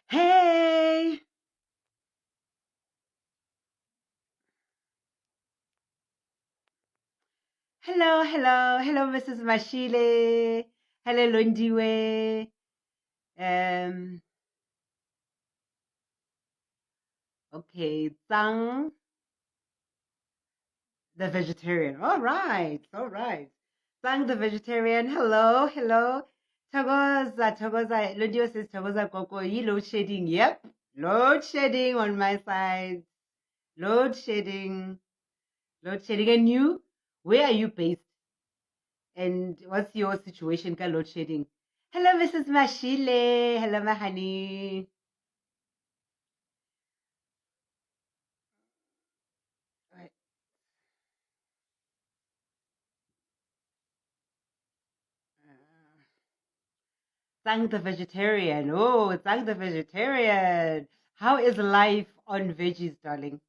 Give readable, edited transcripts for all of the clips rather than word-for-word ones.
Hey! Hello, hello, hello, Mrs. Mashile. Hello, Londiwe. Okay, Tsang, the vegetarian. All right, all right. Tsang, the vegetarian. Hello, hello. Togoza, Togoza. Londiwe says Togoza Gogo. Load shedding. Yep. Load shedding on my side. Load shedding. Load shedding. And you? Where are you based? And what's your situation, ka load shedding? Hello, Mrs. Mashile. Hello, my honey. Right. Sang the vegetarian. Oh, Sang the vegetarian. How is life on veggies, darling?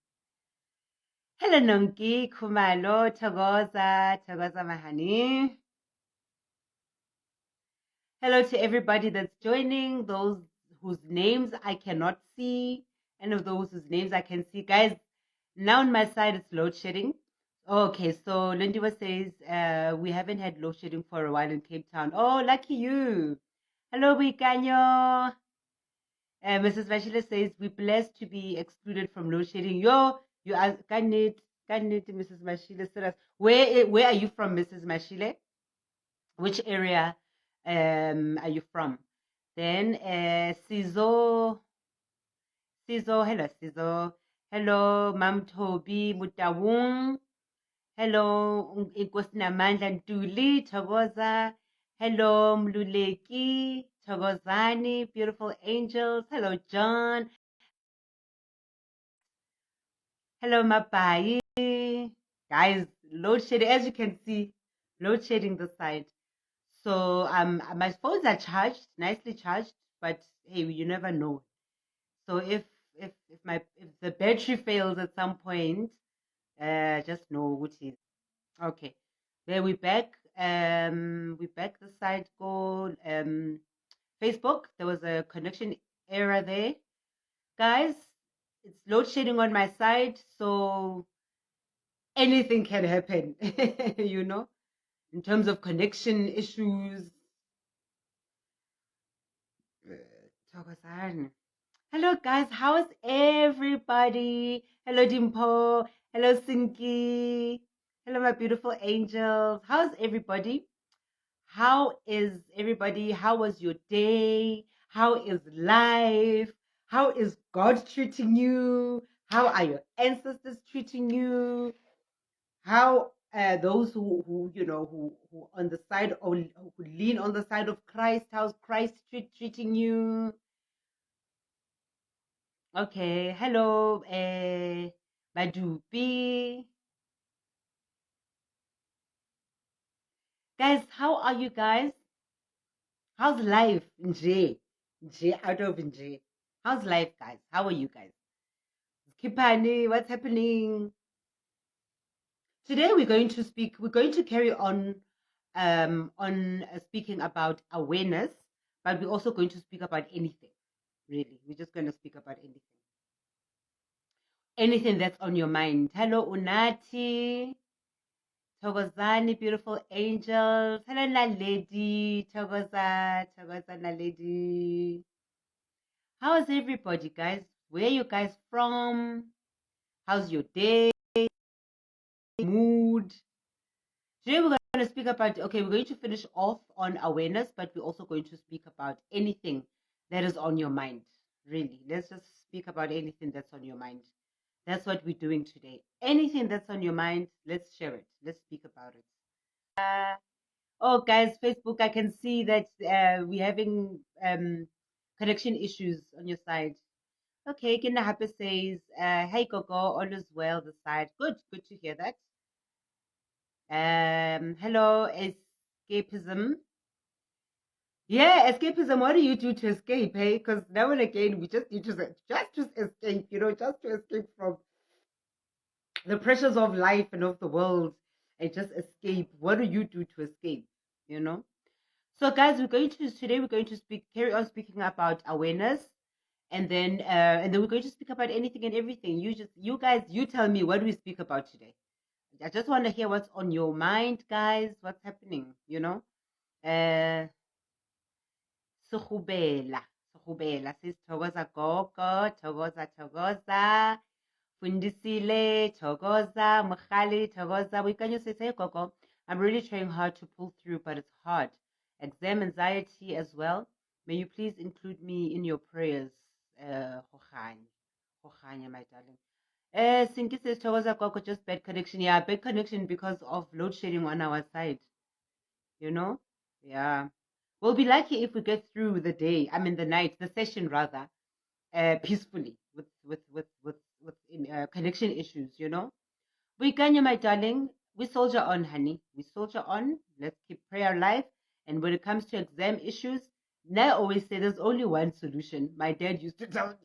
Hello, Nonki, Kumalo, Togoza, Togoza, my honey. Hello to everybody that's joining, those whose names I cannot see, and of those whose names I can see. Guys, now on my side it's load shedding. Okay, so Lindiwa says we haven't had load shedding for a while in Cape Town. Oh, lucky you. Hello, Wikanyo. Mrs. Mashile says we're blessed to be excluded from load shedding. Yo, you are can't Mrs. Mashile. Where are you from, Mrs. Mashile? Which area are you from? Then Sizo, hello Sizo. Hello, Mam Toby Mutawung. Hello, Inkosi Namandla Ntuli, Thokoza. Hello, Mluleki, Thokozani, beautiful angels. Hello, John. Hello, Mapai. Guys, load shedding, as you can see, load shedding the side. So my phones are charged, nicely charged, but hey, you never know. So if the battery fails at some point, just know which is okay. There we back. We back the site called Facebook. There was a connection error there. Guys, it's load shedding on my side, so anything can happen, you know, in terms of connection issues. Thokozani. Hello, guys. How's everybody? Hello, Dimpo. Hello, Sinki. Hello, my beautiful angels. How's everybody? How is everybody? How was your day? How is life? How is God treating you? How are your ancestors treating you? How those who you know who on the side or who lean on the side of Christ? How's Christ treating you? Okay, hello, Madupi. Guys, how are you guys? How's life? Nje, out of Nje. How's life, guys? How are you guys? Kipani, what's happening? Today we're going to carry on speaking about awareness, but we're also going to speak about anything, really. We're just going to speak about anything. Anything that's on your mind. Hello, Unati. Thokozani, beautiful angels. Hello, Naledi. Thokoza, Naledi. How is everybody, guys? Where are you guys from? How's your day? Mood? Today we're going to speak about, we're going to finish off on awareness, but we're also going to speak about anything that is on your mind. Really, let's just speak about anything that's on your mind. That's what we're doing today. Anything that's on your mind, let's share it. Let's speak about it. Oh, guys, Facebook, I can see that we're having connection issues on your side. Okay, Kina Happy says, hey Gogo, all is well this side. Good to hear that. Hello, escapism. Yeah, escapism. What do you do to escape, hey? Because now and again we just need to just escape, just to escape from the pressures of life and of the world and just escape. What do you do to escape? You know? So guys, today we're going to carry on speaking about awareness, and then we're going to speak about anything and everything. You guys, you tell me, what do we speak about today? I just want to hear what's on your mind, guys. What's happening? Uh Sukhubela says Thokoza Gogo, Thokoza. Fundisile, Thokoza, Mukhali, Thokoza. We can just say, Gogo, I'm really trying hard to pull through, but it's hard. Exam anxiety as well. May you please include me in your prayers, Hokhanya. Hokhanya, my darling. Sinki says, Thokoza Gogo, just bad connection. Yeah, bad connection because of load shedding on our side. Yeah. We'll be lucky if we get through the day, the night, the session rather, peacefully with connection issues. We can, my darling. We soldier on, honey. We soldier on. Let's keep prayer alive. And when it comes to exam issues, I always say there's only one solution. My dad used to tell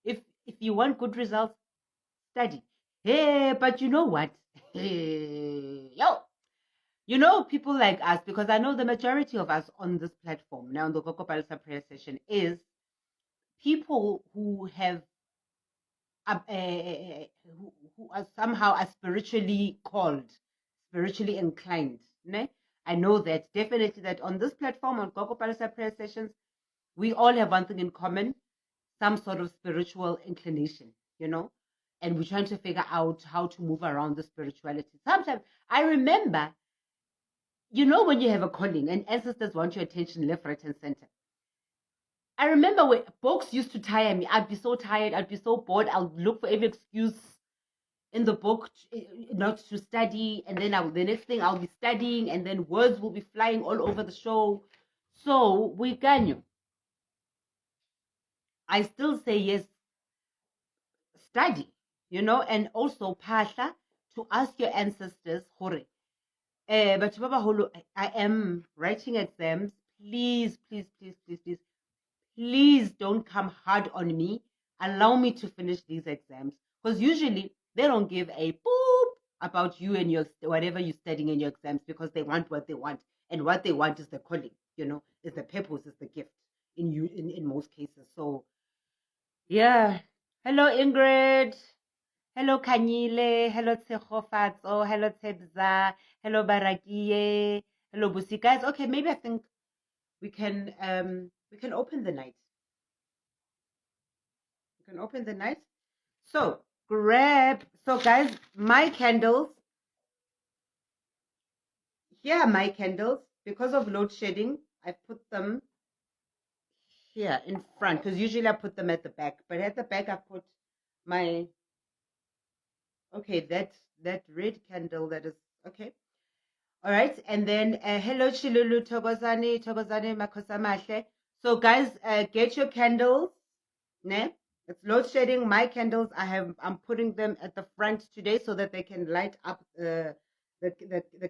me, if you want good results, study. Hey, but you know what? Hey, yo, people like us, because I know the majority of us on this platform now in the Gogo Palesa prayer session is people who have who are somehow are spiritually called, spiritually inclined. Ne? I know that definitely that on this platform on Gogo Palesa prayer sessions, we all have one thing in common, some sort of spiritual inclination, and we're trying to figure out how to move around the spirituality. Sometimes I remember, when you have a calling and ancestors want your attention left, right, and center. I remember when books used to tire me. I'd be so tired. I'd be so bored. I'll look for every excuse in the book not to study, and then the next thing I'll be studying, and then words will be flying all over the show. So we can. I still say yes, study, and also pasha to ask your ancestors, hore. But I am writing exams. Please, please, please, please, please, please don't come hard on me. Allow me to finish these exams. Because usually they don't give a boop about you and your whatever you're studying in your exams, because they want what they want. And what they want is the calling, is the purpose, is the gift in most cases. So yeah. Hello, Ingrid. Hello, Kanyile. Hello, Tsechofatso. Hello, Tebza. Hello, Barakie. Hello, Busi. Guys, okay, maybe I think we can open the night. You can open the night. So guys, my candles. Here are my candles. Because of load shedding, I put them here in front, because usually I put them at the back. But at the back I put my, okay, that red candle, that is okay. All right, and then hello Chilulu, Togozane Makosamahle. So guys, get your candles, ne? It's load shedding. My candles, I'm putting them at the front today so that they can light up the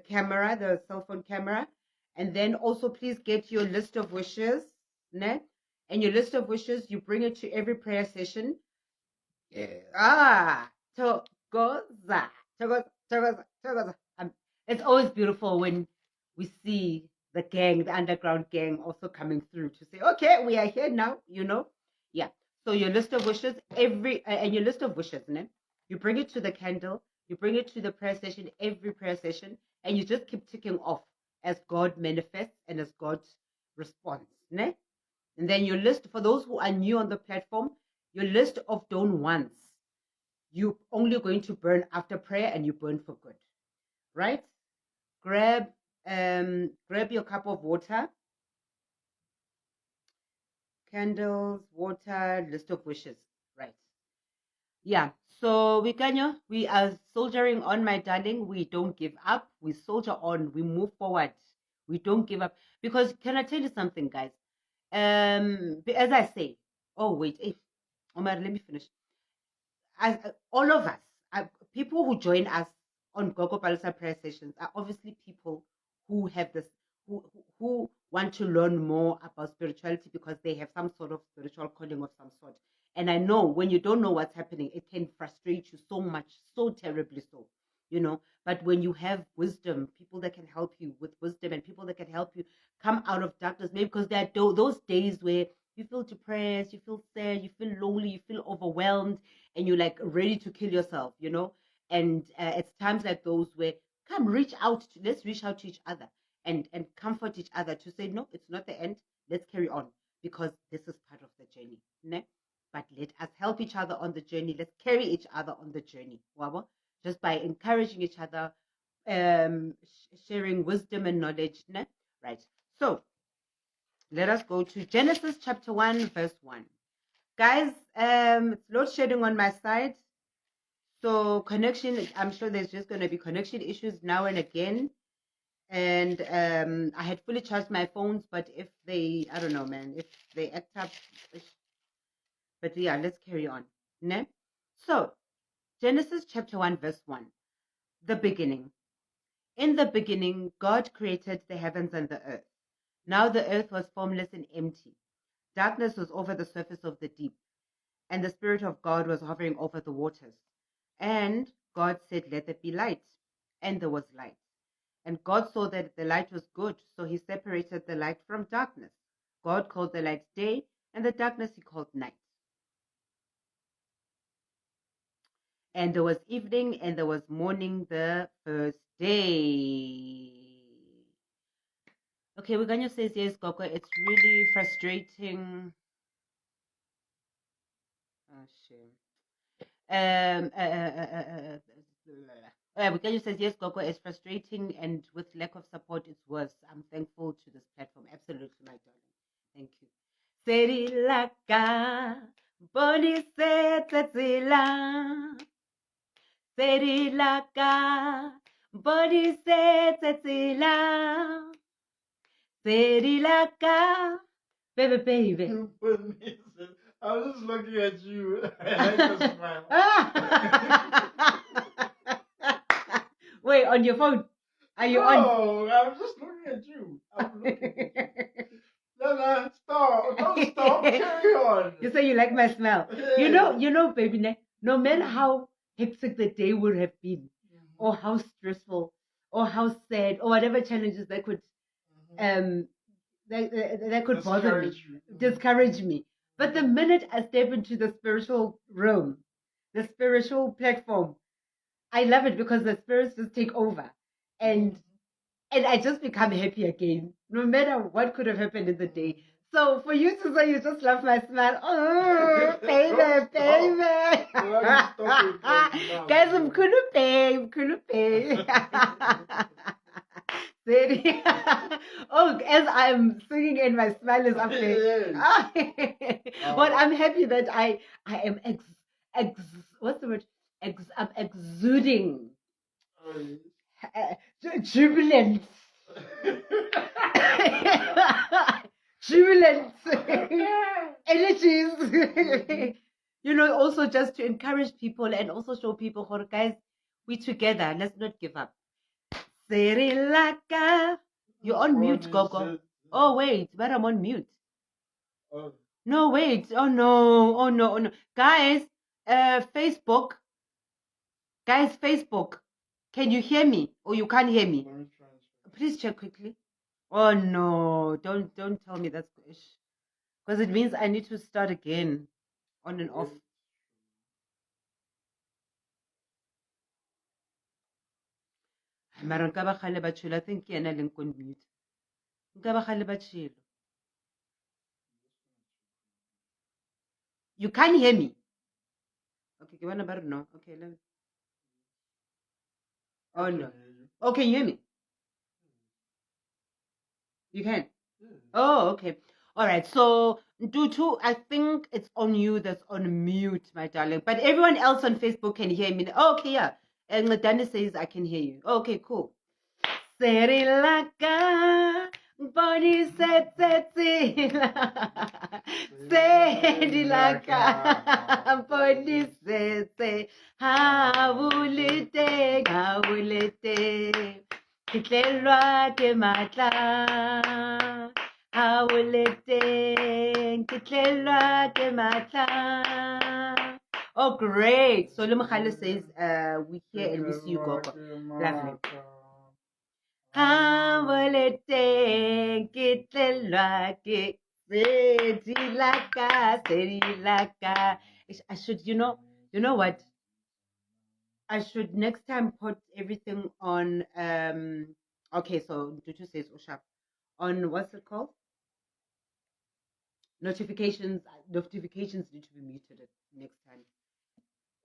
camera, the cell phone camera. And then also please get your list of wishes, ne? And your list of wishes, you bring it to every prayer session. Togoza, Togoza. It's always beautiful when we see the gang, the underground gang, also coming through to say, okay, we are here now. Yeah. So your list of wishes, and your list of wishes, ne? You bring it to the candle, you bring it to the prayer session, every prayer session, and you just keep ticking off as God manifests and as God responds, ne? And then your list, for those who are new on the platform, your list of don't wants, you're only going to burn after prayer, and you burn for good, right? Grab your cup of water, candles, water, list of wishes, right? Yeah. So we are soldiering on, my darling. We don't give up. We soldier on. We move forward. We don't give up. Because can I tell you something, guys? As I say, oh wait, Omar, let me finish. As all of us, people who join us on Gogo Palesa prayer sessions are obviously people who have this, who want to learn more about spirituality because they have some sort of spiritual calling of some sort. And I know when you don't know what's happening, it can frustrate you so much, so terribly so, But when you have wisdom, people that can help you with wisdom and people that can help you come out of darkness, maybe because there are those days where you feel depressed, you feel sad, you feel lonely, you feel overwhelmed, and you're like ready to kill yourself, And it's times like those where let's reach out to each other and comfort each other to say, no, it's not the end. Let's carry on because this is part of the journey. Ne? But let us help each other on the journey. Let's carry each other on the journey. Wabo? Just by encouraging each other, sharing wisdom and knowledge. Ne? Right. So let us go to Genesis chapter 1, verse 1. Guys, it's load shedding on my side. So connection, I'm sure there's just going to be connection issues now and again. And I had fully charged my phones, but if I don't know, man, if they act up, but yeah, let's carry on. Ne? So, Genesis chapter 1, verse 1, the beginning. In the beginning, God created the heavens and the earth. Now the earth was formless and empty. Darkness was over the surface of the deep, and the Spirit of God was hovering over the waters. And God said, let there be light. And there was light. And God saw that the light was good, so he separated the light from darkness. God called the light day, and the darkness he called night. And there was evening, and there was morning the first day. Okay, Wiganyo says, yes, Gogo, it's really frustrating. Oh, shit. Wiganyo says, yes, Gogo, it's frustrating, and with lack of support, it's worse. I'm thankful to this platform. Absolutely, my darling. Thank you. Serilaka, boni setzela. Serilaka, boni setzela. Serilaka, baby. I was just looking at you and I just smiled. Wait, on your phone? Are you on? No, I'm just looking at you. I'm looking at you. No, stop. Don't stop. Carry on. You say you like my smell. Hey. You know, baby, no matter how hectic the day would have been, or how stressful, or how sad, or whatever challenges that could that could bother me, discourage me. But the minute I step into the spiritual realm, the spiritual platform, I love it because the spirits just take over. And I just become happy again, no matter what could have happened in the day. So for you to say you just love my smile, oh, baby. Guys, I'm kulupe. Oh, as I'm singing and my smile is up there. Well, I'm happy that I am what's the word? I'm exuding jubilant. Jubilant energies. Also just to encourage people and also show people, guys, we together. Let's not give up. Serilaka. You're on mute, Gogo. Oh, wait, but I'm on mute. No, wait. Oh, no. Oh, no. Oh, no. Guys, Facebook. Guys, Facebook. Can you hear me? Or you can't hear me? Please check quickly. Oh, no. Don't tell me that's because it means I need to start again. On and off. Mara nka ba kgale ba tshela. I think ke ena leng on mute. Nka ba kgale ba tshela. You can't hear me. Okay, you want to know? Okay, let me. Oh, no. Okay, you hear me? You can? Oh, okay. All right, so Dutu, I think it's on you that's on mute, my darling. But everyone else on Facebook can hear me. Oh, okay, yeah. And Danny says I can hear you. Okay, cool. Serilaka, body set Serilaka, body set Haulete, haulete, kitlelwa ke matla. Haulete, kitlelwa ke matla. Oh, great. So Lumachale says, we hear and we see you, Gogo. Lovely. Haulete, kitlelwa ke Serilaka. I should, you know what? I should next time put everything on okay, so Dutu says Oshap. On what's it called? Notifications need to be muted next time.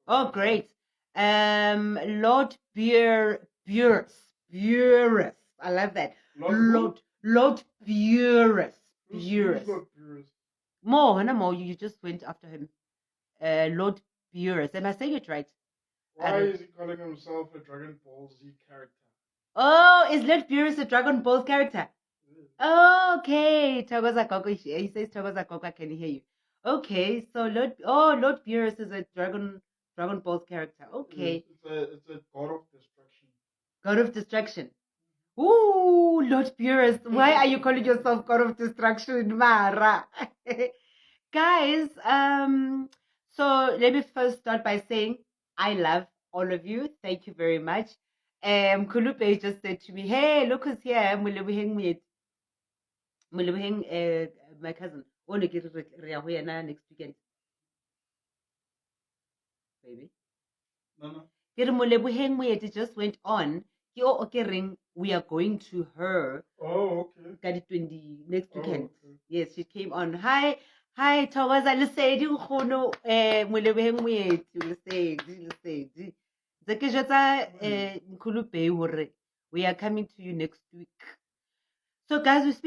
Oh great. Lord Buress. I love that. Lord Buress. More, you just went after him. Lord Buress. Am I saying it right? Why is he calling himself a Dragon Ball Z character? Oh, is Lord Buress a Dragon Ball character? Oh, okay. Togoza Gogo. He says Togoza Gogo can hear you. Okay, so Lord Buress is a Dragon Ball character. Okay. It's a god of destruction. God of destruction. Ooh, Lord Buress. Why are you calling yourself God of destruction, Mara? Guys, so let me first start by saying I love all of you. Thank you very much. Kulupe just said to me, hey, look who's here. Mulebogeng, my cousin. Next weekend, baby. No. It just went on. We are going to her. Oh, okay. 20 next weekend. Oh, okay. Yes, she came on. Hi, Thokoza lesedi nkgono Molebogeng moeti lesedi. Tse ke jwetsa Nkhulupei hore we are coming to you next week. So guys,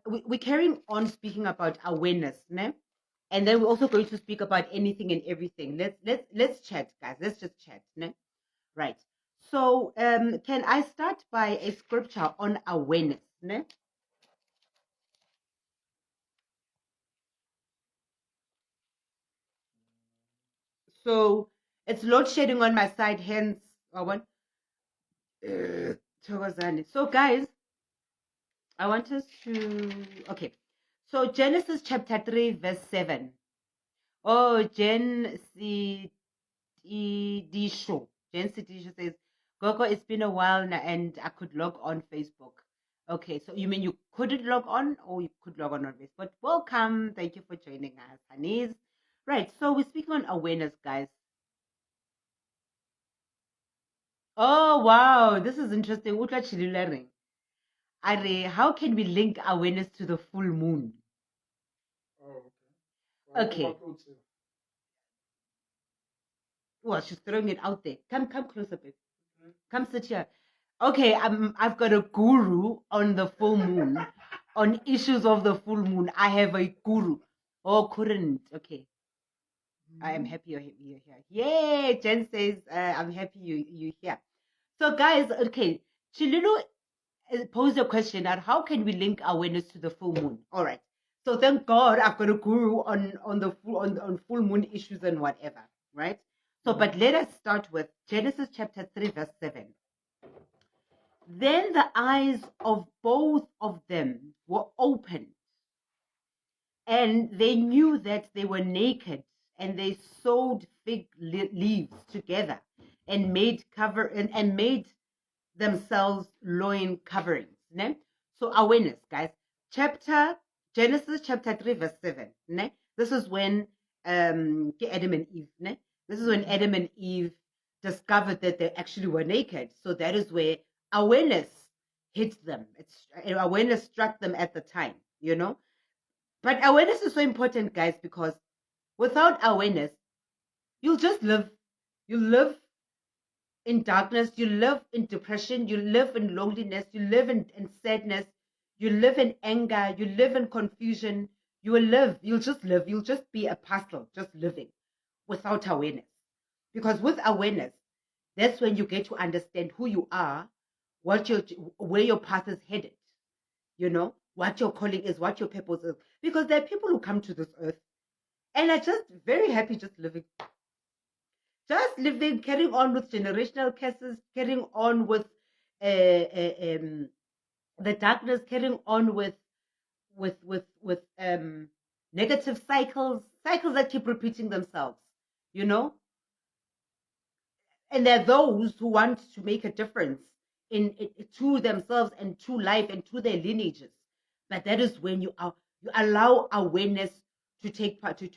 we're carrying on speaking about awareness, ne? And then we're also going to speak about anything and everything. Let's chat, guys. Let's just chat, ne? Right. So can I start by a scripture on awareness, ne? So it's load shedding on my side, hence so guys, I want us to so Genesis chapter 3 verse 7. Oh, Jen Sidisho says, Gogo, it's been a while now and I could log on Facebook. Okay, so you mean you couldn't log on or you could log on Facebook? Welcome. Thank you for joining us, honeys. Right, so we're speaking on awareness, guys. Oh, wow. This is interesting. Utla chilularing. Are, how can we link awareness to the full moon? Oh, okay. Well, she's throwing it out there. Come closer, babe. Come sit here. Okay, I've got a guru on the full moon, on issues of the full moon. I have a guru. Oh, couldn't. Okay. I am happy you're here. Yay! Jen says, I'm happy you're here. So, guys, okay. Chilulu posed a question that how can we link awareness to the full moon? All right. So thank God I've got a guru on full moon issues and whatever, right? So, but let us start with Genesis chapter 3, verse 7. Then the eyes of both of them were opened, and they knew that they were naked, and they sewed fig leaves together and made themselves loin coverings. Ne? So awareness, guys. Genesis chapter 3, verse 7. Ne? This is when Adam and Eve. Ne? This is when Adam and Eve discovered that they actually were naked. So that is where awareness hit them. Awareness struck them at the time, you know. But awareness is so important, guys, because without awareness, you'll just live. You live in darkness, you live in depression, you live in loneliness, you live in sadness, you live in anger, you live in confusion, You will live. You'll just live. You'll just be a parcel, just living without awareness. Because with awareness, that's when you get to understand who you are, where your path is headed, what your calling is, what your purpose is. Because there are people who come to this earth and are just very happy just living. Just living, carrying on with generational curses, carrying on with the darkness, carrying on with negative cycles that keep repeating themselves, and there are those who want to make a difference to themselves and to life and to their lineages. But that is when you allow awareness to take part, to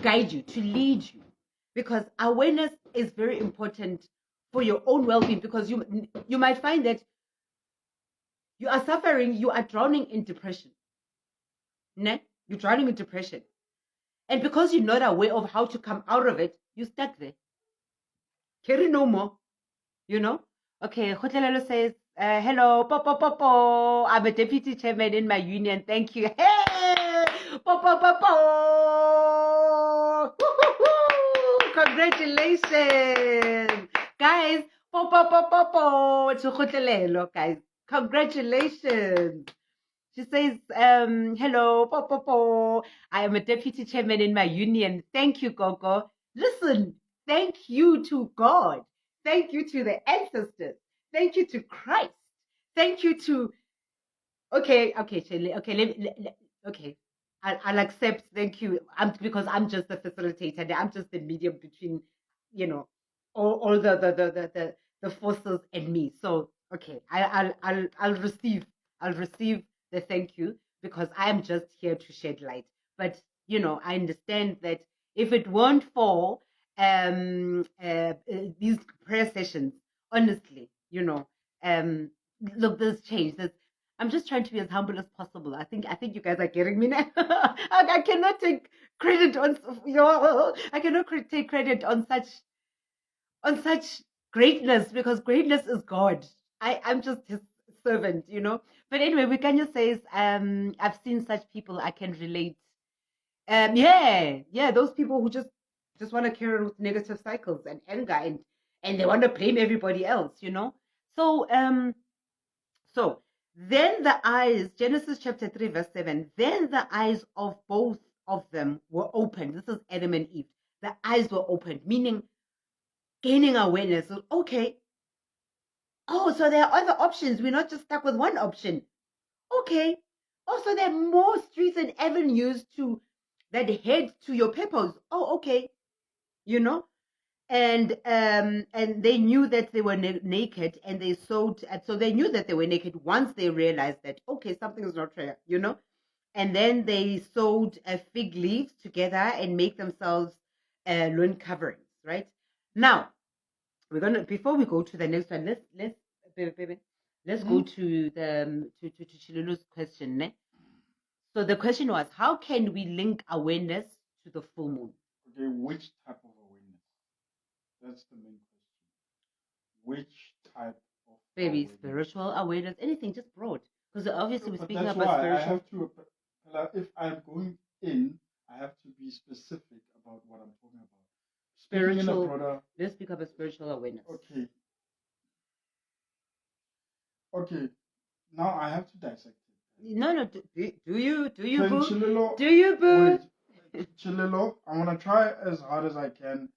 guide you, to lead you, because awareness is very important for your own well-being. Because you might find that you are suffering, you are drowning in depression. Ne? You're drowning in depression. And because you're not aware of how to come out of it, you're stuck there. Carry no more, Okay, Khotlelelo says, hello, po. I'm a deputy chairman in my union. Thank you. Hey, po. Congratulations. Guys, po. To Khotlelelo, guys. Congratulations. She says, hello, po. I am a deputy chairman in my union. Thank you, Gogo. Listen, thank you to God. Thank you to the ancestors. Thank you to Christ. Thank you to, okay, Shirley, okay. I'll accept, thank you. Because I'm just the facilitator. I'm just the medium between, all the forces and me. So, okay, I'll receive the thank you, because I'm just here to shed light. But I understand that if it weren't for these prayer sessions, honestly, look, there's change. I'm just trying to be as humble as possible. I think you guys are getting me now. I cannot take credit on I cannot take credit on such greatness, because greatness is God. I'm just his servant, But anyway, Wikanya says, I've seen such people, I can relate. Yeah, those people who just want to carry on with negative cycles and anger, and they want to blame everybody else, So then the eyes, Genesis chapter 3, verse 7, then the eyes of both of them were opened. This is Adam and Eve. The eyes were opened, meaning gaining awareness. Okay. Oh, so there are other options. We're not just stuck with one option. Okay. Also, there are more streets and avenues that head to your purpose. Oh, okay. And they knew that they were naked, and they sewed. So they knew that they were naked once they realized that, okay, something is not fair, And then they sewed fig leaves together and make themselves loin coverings, right? Now, we're gonna, before we go to the next one, let's go to the to Chilulu's question. Ne? So the question was, how can we link awareness to the full moon? Okay, which type of awareness? That's the main question. Which type of awareness? Spiritual awareness, anything, just broad. Because obviously we're speaking about spiritual. I have to, if I'm going in, I have to be specific about what I'm talking about. Spiritual. Let's speak about spiritual awareness. Okay. Okay. Now I have to dissect it. No. Do you boo? Do you boo? Chililo, I'm gonna try as hard as I can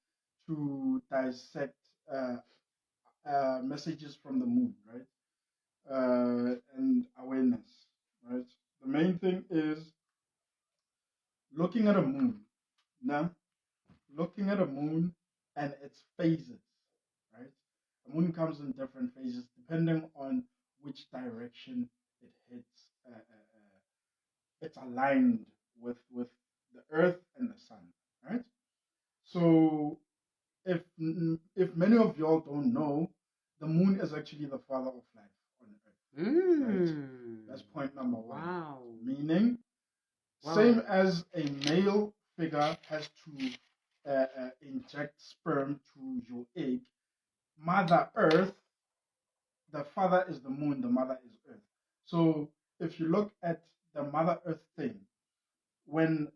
to dissect messages from the moon, right? And awareness, right? The main thing is looking at a moon. Now, looking at a moon and its phases, right? The moon comes in different phases depending on which direction it hits. It's aligned with the Earth and the Sun, right? So, if many of y'all don't know, the moon is actually the father of life on Earth. Right? That's point number one. Wow. Meaning, same as a male figure has to inject sperm to your egg, Mother Earth, the father is the moon, the mother is Earth. So if you look at the Mother Earth thing. When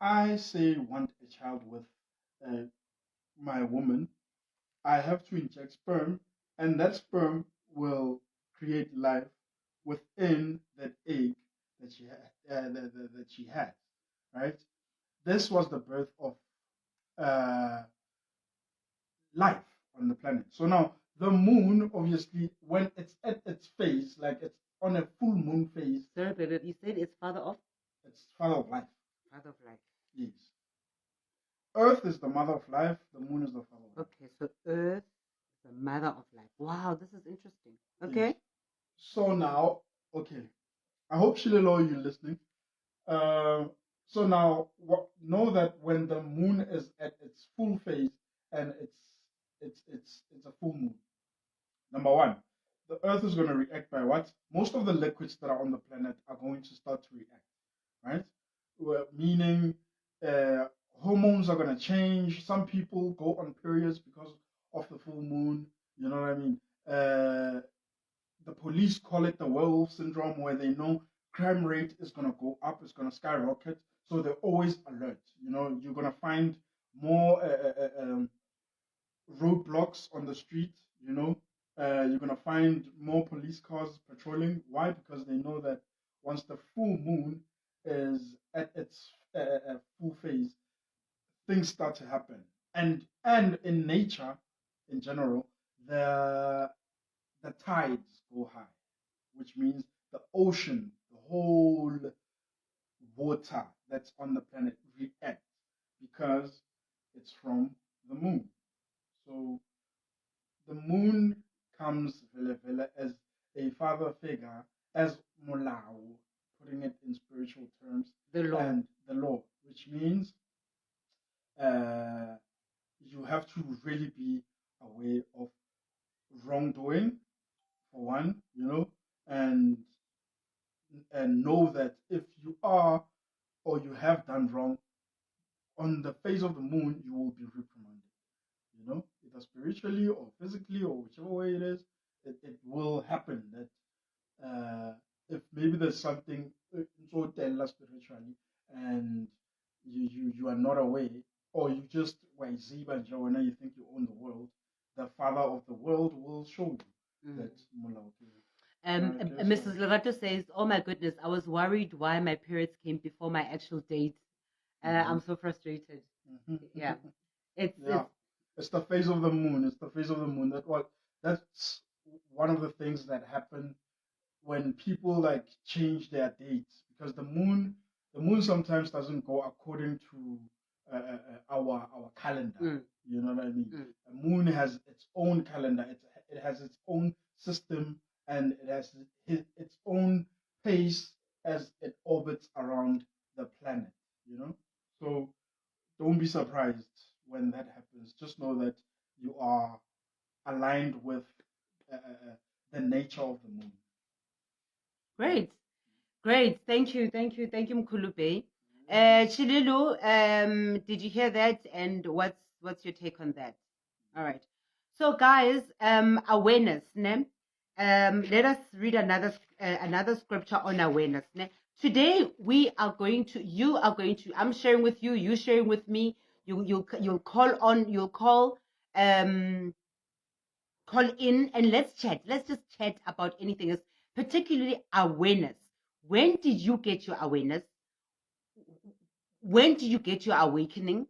I say want a child with my woman, I have to inject sperm, and that sperm will create life within that egg that that she had, right? This was the birth of uh, life on the planet. So now the moon, obviously, when it's at its phase, like it's on a full moon phase. Sorry, but you said it's father of? It's father of life. Father of life. Yes. Earth is the mother of life. The moon is the father of life. Okay, so Earth is the mother of life. Wow, this is interesting. Okay. Yes. So now, okay. I hope Shilelo, you're listening. So now, know that when the moon is at its full phase and it's a full moon. Number one, the Earth is going to react by what? Most of the liquids that are on the planet are going to start to react, right? Meaning, hormones are going to change. Some people go on periods because of the full moon. You know what I mean? The police call it the werewolf syndrome, where they know crime rate is going to go up, it's going to skyrocket. So they're always alert. You know, you're going to find more roadblocks on the street. You know, you're going to find more police cars patrolling. Why? Because they know that once the full moon is at its full phase, things start to happen. And in nature, in general, the tides go high, which means the ocean, the whole water that's on the planet reacts because it's from the moon. So the moon comes as a father figure, as Molao, putting it in spiritual terms, The law. and the law, which means you have to really be aware of wrongdoing, for one, you know, and know that if you are or you have done wrong, on the face of the moon, you will be reprimanded. You know, either spiritually or physically or whichever way it is, it will happen that if maybe there's something so tell spiritually and you are not aware, or you just when you think you own the world, the father of the world will show you that Mrs. Lorato says, "Oh my goodness, I was worried why my periods came before my actual date. I'm so frustrated." Yeah, it's the phase of the moon. It's the phase of the moon. That's one of the things that happen when people like change their dates, because the moon sometimes doesn't go according to our calendar. You know what I mean? The moon has its own calendar. It has its own system, and it has its own pace as it orbits around the planet. You know, so don't be surprised when that happens. Just know that you are aligned with the nature of the moon. Great. Thank you, Mkulube. Chililu, did you hear that? And what's your take on that? All right. So, guys, awareness. Ne? Let us read another scripture on awareness. Ne? Today you are going to. I'm sharing with you. You sharing with me. You'll call in and let's chat. Let's just chat about anything else, particularly awareness. When did you get your awareness? When did you get your awakening?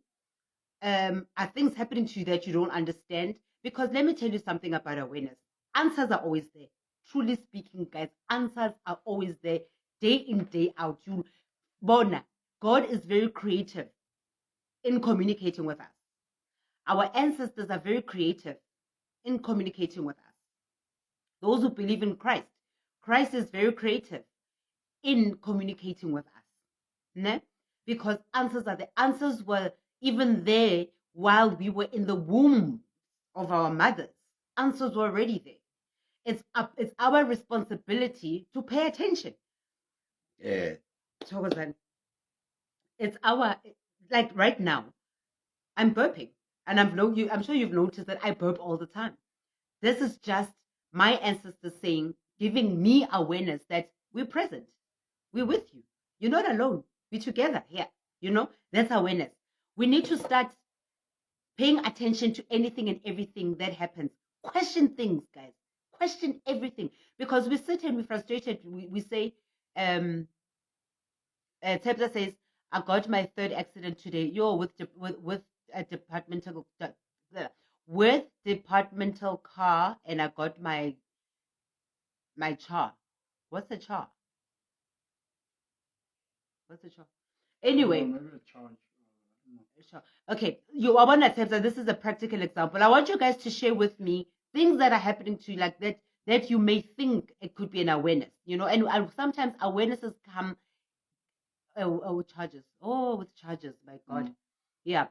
Are things happening to you that you don't understand? Because let me tell you something about awareness. Answers are always there. Truly speaking, guys, answers are always there, day in, day out. Bona, God is very creative in communicating with us. Our ancestors are very creative in communicating with us. Those who believe in Christ, Christ is very creative in communicating with us. Ne? Because the answers were even there while we were in the womb of our mothers. Answers were already there. It's our responsibility to pay attention. Thokozani. It's our, like right now, I'm burping. And I'm sure you've noticed that I burp all the time. This is just my ancestors saying, giving me awareness that we're present. We're with you. You're not alone. We're together here. That's awareness. We need to start paying attention to anything and everything that happens. Question things, guys. Question everything. Because we sit and we're frustrated. We say, Tepsa says, I got my third accident today. With a departmental car, and I got my char. What's the char? What's the char? Anyway, maybe a charge. sure. Okay, I want to Tepsa, this is a practical example. I want you guys to share with me things that are happening to you like that you may think it could be an awareness, and sometimes awarenesses come with charges. Oh, with charges, my God. Yeah.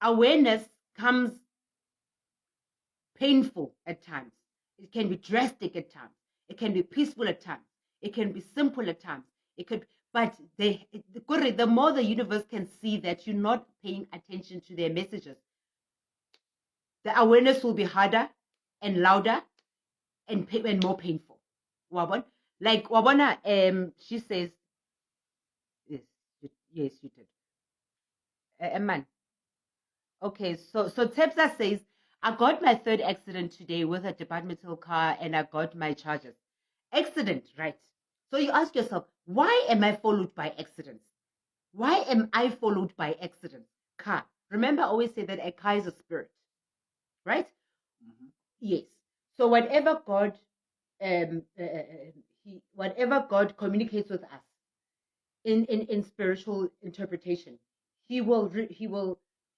Awareness comes painful at times. It can be drastic at times. It can be peaceful at times. It can be simple at times. But the more the universe can see that you're not paying attention to their messages, the awareness will be harder and louder and more painful. Wabon? Like Wabona, she says, yes, you did. Man. Okay, so Tepsa says, I got my third accident today with a departmental car and I got my charges. Accident, right? So you ask yourself, why am I followed by accidents? Why am I followed by accidents? Car. Remember, I always say that a car is a spirit, right? Mm-hmm. Yes. So whatever God, whatever God communicates with us in spiritual interpretation, He will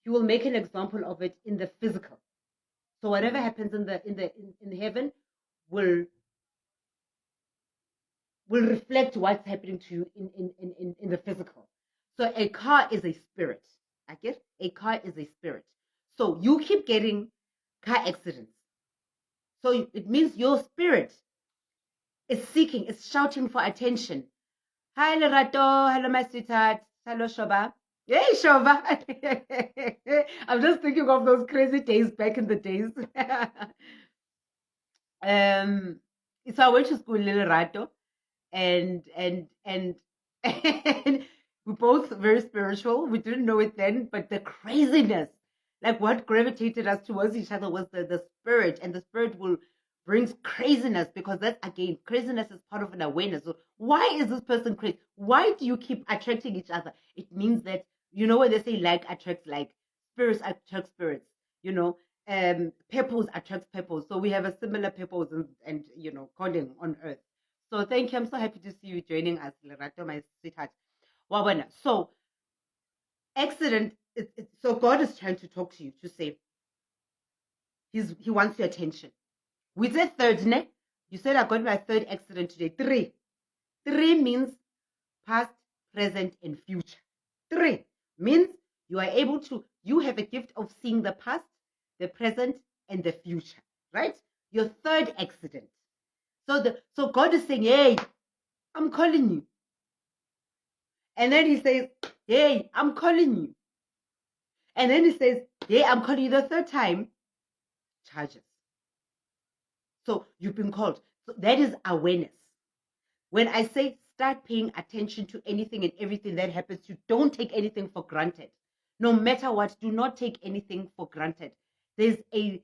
make an example of it in the physical. So whatever happens in heaven will reflect what's happening to you in the physical. So a car is a spirit. I get a car is a spirit. So you keep getting car accidents. So it means your spirit is seeking, is shouting for attention. Hi, Lerato. Hello, my sweetheart. Hello, Shoba. Hey, Shoba. I'm just thinking of those crazy days back in the days. So I went to school, Lerato, and we're both very spiritual. We didn't know it then, but the craziness, like what gravitated us towards each other was the spirit, and the spirit will brings craziness, because that's, again, craziness is part of an awareness. So why is this person crazy? Why do you keep attracting each other? It means that, when they say like attracts like, spirits attract spirits, purpose attracts purpose. So we have a similar purpose and calling on earth. So thank you. I'm so happy to see you joining us, Lerato, my sweetheart. So accident. So God is trying to talk to you to say He wants your attention. We said third, ne? You said I got my third accident today. 3. 3 means past, present, and future. 3 means you have a gift of seeing the past, the present, and the future, right? Your third accident. So God is saying, hey, I'm calling you. And then He says, hey, I'm calling you. And then He says, hey, I'm calling you the third time. Charges. So you've been called. So that is awareness. When I say start paying attention to anything and everything that happens, you don't take anything for granted. No matter what, do not take anything for granted. There's a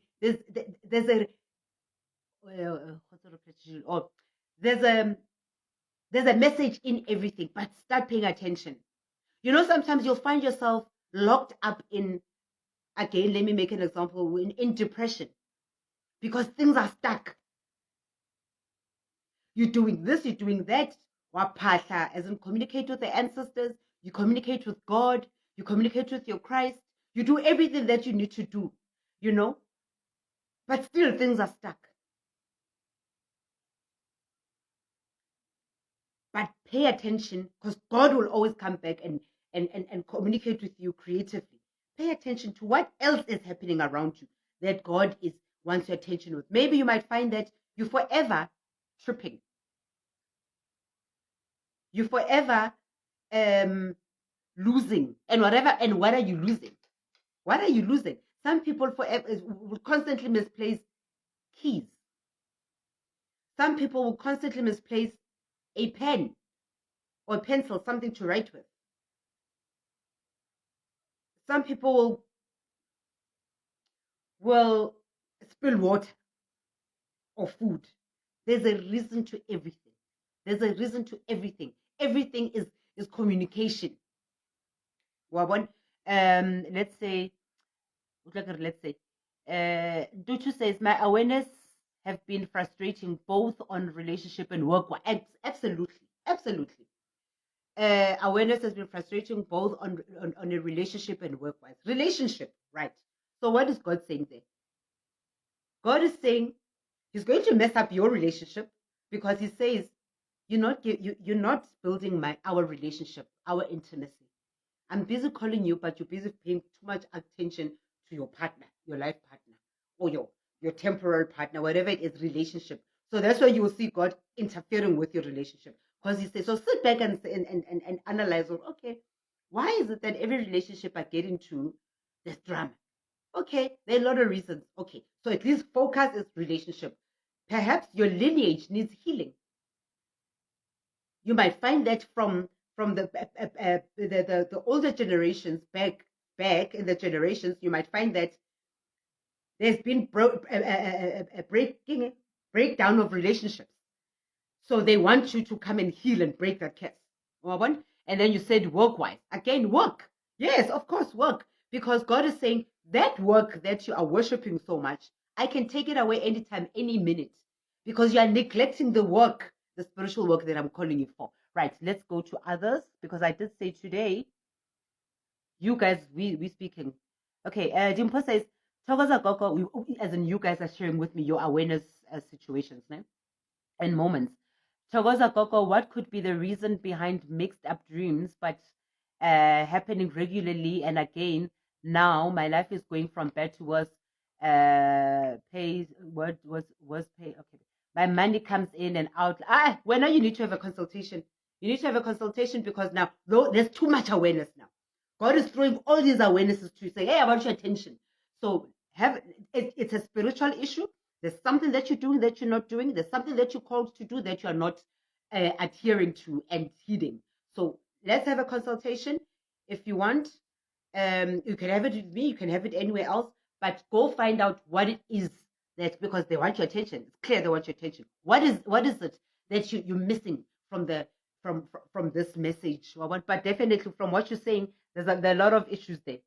message in everything, but start paying attention. Sometimes you'll find yourself locked up in, again, let me make an example, in depression, because things are stuck. You're doing this, you're doing that. Wapahla, as in communicate with the ancestors, you communicate with God, you communicate with your Christ, you do everything that you need to do, but still things are stuck. But pay attention, because God will always come back and communicate with you creatively. Pay attention to what else is happening around you that God wants your attention with. Maybe you might find that you're forever tripping. You're forever losing. And what are you losing? What are you losing? Some people will constantly misplace keys. Some people will constantly misplace a pen or a pencil, something to write with. Some people will spill water or food. There's a reason to everything. There's a reason to everything. Everything is communication. Let's say, Duchu says, my awareness have been frustrating both on relationship and work. Absolutely, absolutely. Awareness has been frustrating both on a relationship and work-wise. Relationship, right? So what is God saying there? God is saying He's going to mess up your relationship because He says you're not building our relationship, our intimacy. I'm busy calling you, but you're busy paying too much attention to your partner, your life partner, or your temporary partner, whatever it is, relationship. So that's why you will see God interfering with your relationship. Because He says, so sit back and analyze, okay, why is it that every relationship I get into, there's drama? Okay, there are a lot of reasons. Okay, so at least focus is relationship. Perhaps your lineage needs healing. You might find that from the older generations back in the generations, you might find that there's been a breakdown of relationships. So they want you to come and heal and break that curse. And then you said work-wise. Again, work. Yes, of course, work. Because God is saying that work that you are worshiping so much, I can take it away anytime, any minute. Because you are neglecting the work, the spiritual work that I'm calling you for. Right, let's go to others. Because I did say today, you guys, we speaking. Okay, Dimpo says, Thokoza Gogo, as in you guys are sharing with me your awareness situations, né? And moments. Thokoza Gogo, what could be the reason behind mixed up dreams, but happening regularly? And again, now my life is going from bad to worse. Pays what was pay? Okay, my money comes in and out. When now you need to have a consultation. You need to have a consultation because now there's too much awareness now. God is throwing all these awarenesses to you, saying, "Hey, I want your attention." So it's a spiritual issue. There's something that you're doing that you're not doing. There's something that you're called to do that you're not adhering to and heeding. So let's have a consultation. If you want, you can have it with me. You can have it anywhere else. But go find out what it is that, because they want your attention. It's clear they want your attention. What is it that you're missing from this message? But definitely from what you're saying, there are a lot of issues there.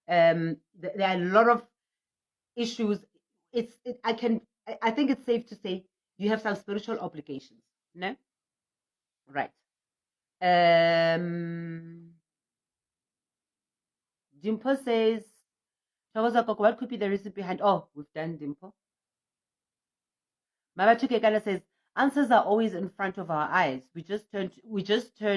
There are a lot of issues. I think it's safe to say you have some spiritual obligations. No? Right. Dimpo says, what could be the reason behind? Oh, we've done Dimpo. Mabatukekala says, answers are always in front of our eyes. We just turn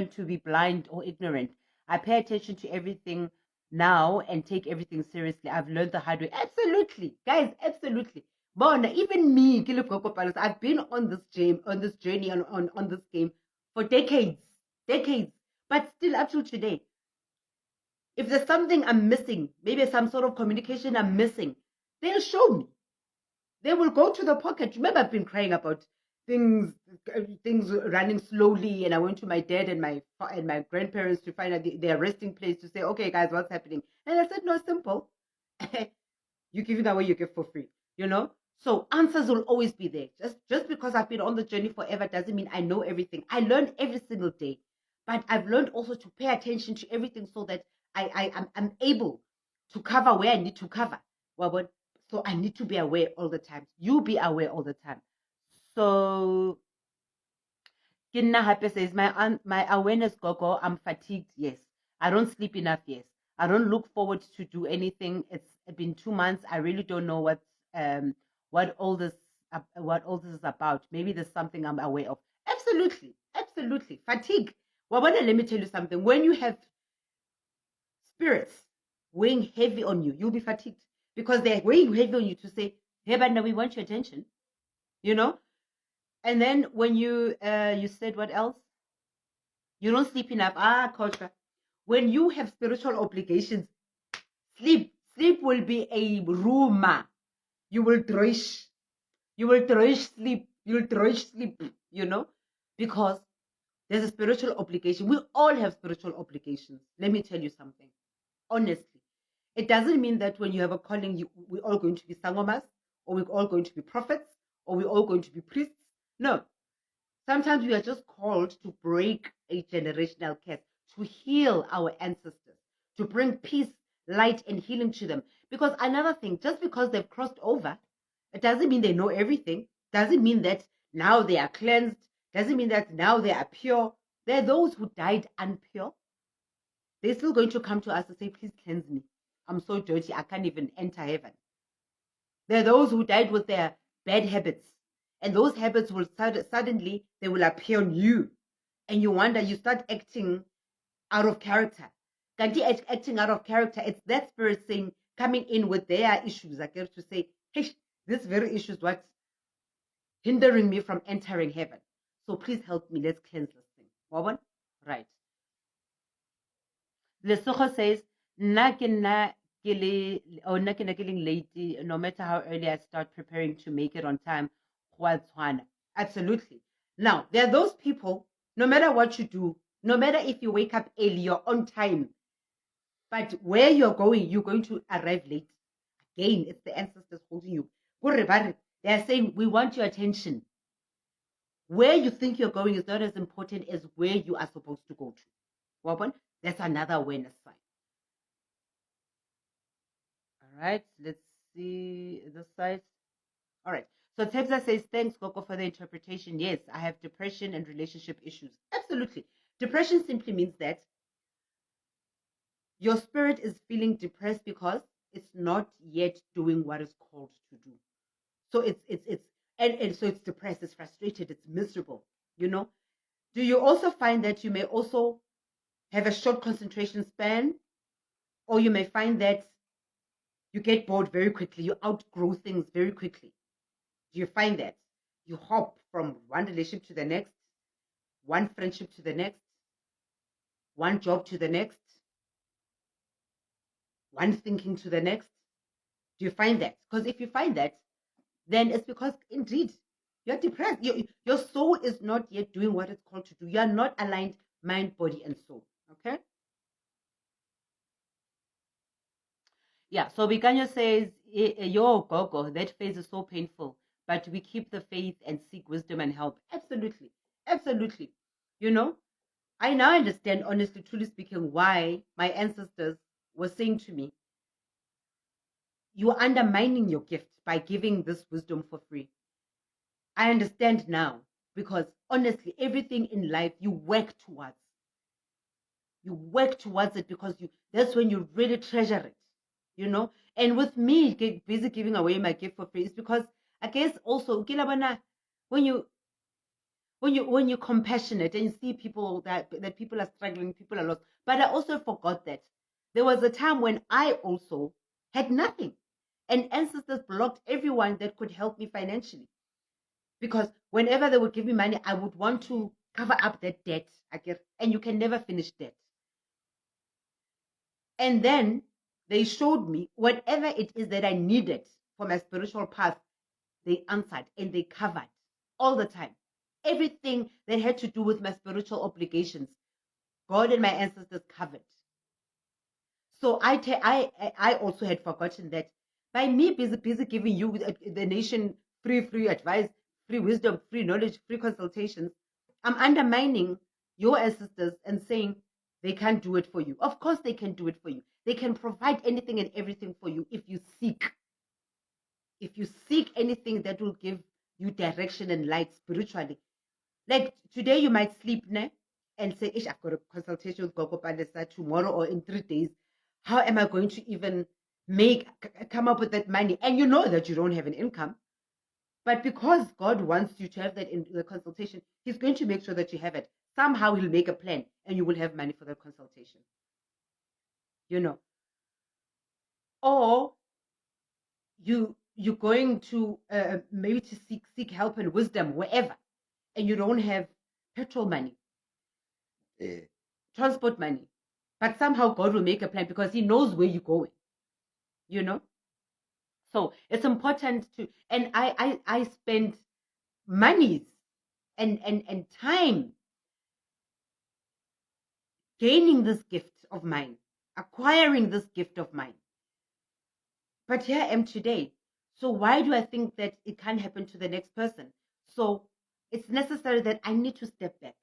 to be blind or ignorant. I pay attention to everything now and take everything seriously. I've learned the hard way. Absolutely, guys, absolutely. Bona, even me, Palesa, I've been on this journey, on this game for decades, but still up to today. If there's something I'm missing, maybe some sort of communication I'm missing, they'll show me. They will go to the pocket. Remember, I've been crying about things running slowly, and I went to my dad and my grandparents to find out their resting place to say, okay, guys, what's happening? And I said, no, it's simple. You're giving away your gift for free, So answers will always be there. Just because I've been on the journey forever doesn't mean I know everything. I learn every single day, but I've learned also to pay attention to everything so that I'm able to cover where I need to cover. So I need to be aware all the time. You be aware all the time. So Kinna Happy says, my awareness, Gogo, I'm fatigued, yes. I don't sleep enough, yes. I don't look forward to do anything. It's been 2 months. I really don't know what all this is about. Maybe there's something I'm aware of. Absolutely. Fatigue. Well, let me tell you something. When you have spirits weighing heavy on you, you'll be fatigued. Because they're weighing heavy on you to say, hey, but now we want your attention, And then when you said what else? You don't sleep enough. Culture. When you have spiritual obligations, sleep will be a rumor. You will drosh sleep. You'll drosh sleep, because There's a spiritual obligation. We all have spiritual obligations. Let me tell you something. Honestly, it doesn't mean that when you have a calling, we're all going to be sangomas, or we're all going to be prophets, or we're all going to be priests. No. Sometimes we are just called to break a generational curse, to heal our ancestors, to bring peace, light, and healing to them. Because another thing, just because they've crossed over, it doesn't mean they know everything. Doesn't mean that now they are cleansed. Doesn't mean that now they are pure. There are those who died unpure. They're still going to come to us and say, please cleanse me. I'm so dirty, I can't even enter heaven. There are those who died with their bad habits. And those habits will suddenly, they will appear on you. And you wonder, you start acting out of character. Acting out of character, it's that spirit saying, coming in with their issues, I guess, to say, hey, this very issue is what's hindering me from entering heaven. So please help me, let's cleanse this thing. Wabon? Right. Lesotho says, nna ke nna ke late, no matter how early I start preparing to make it on time. Absolutely. Now, there are those people, no matter what you do, no matter if you wake up early, you're on time. But where you're going to arrive late. Again, it's the ancestors holding you. They are saying, we want your attention. Where you think you're going is not as important as where you are supposed to go to. That's another awareness sign. All right, let's see the site. All right. So Tebza says, thanks, Gogo, for the interpretation. Yes, I have depression and relationship issues. Absolutely. Depression simply means that your spirit is feeling depressed because it's not yet doing what it's called to do. So and so it's depressed, it's frustrated, it's miserable, you know. Do you also find that you may also have a short concentration span, or you may find that you get bored very quickly, you outgrow things very quickly? Do you find that you hop from one relationship to the next, one friendship to the next, one job to the next, one thinking to the next? Do you find that? Because if you find that, then it's because indeed you're depressed. Your soul is not yet doing what it's called to do. You are not aligned mind, body, and soul. Okay? Yeah, so Bikanyo says, yo, Gogo, that phase is so painful, but we keep the faith and seek wisdom and help. Absolutely. Absolutely. You know, I now understand, honestly, truly speaking, why my ancestors were saying to me, you are undermining your gift by giving this wisdom for free. I understand now, because honestly, everything in life you work towards. You work towards it because that's when you really treasure it, you know. And with me busy giving away my gift for free, it's because I guess also when you're compassionate and you see people that people are struggling, people are lost. But I also forgot that there was a time when I also had nothing, and ancestors blocked everyone that could help me financially, because whenever they would give me money, I would want to cover up that debt, I guess, and you can never finish debt. And then they showed me whatever it is that I needed for my spiritual path. They answered and they covered all the time. Everything that had to do with my spiritual obligations, God and my ancestors covered. So I also had forgotten that by me busy giving you the nation free advice, free wisdom, free knowledge, free consultations, I'm undermining your ancestors and saying they can't do it for you. Of course they can do it for you. They can provide anything and everything for you if you seek. If you seek anything that will give you direction and light spiritually. Like today you might sleep and say, Ish, I've got a consultation with Gogo Palesa tomorrow or in 3 days. How am I going to even come up with that money? And you know that you don't have an income. But because God wants you to have that in the consultation, He's going to make sure that you have it. Somehow He'll make a plan and you will have money for that consultation. You know. Or you're going to maybe to seek help and wisdom wherever, and you don't have petrol money, transport money, but somehow God will make a plan because He knows where you're going, you know. So it's important to, and I spend monies and time gaining this gift of mine, acquiring this gift of mine. But here I am today. So why do I think that it can't happen to the next person? So it's necessary that I need to step back,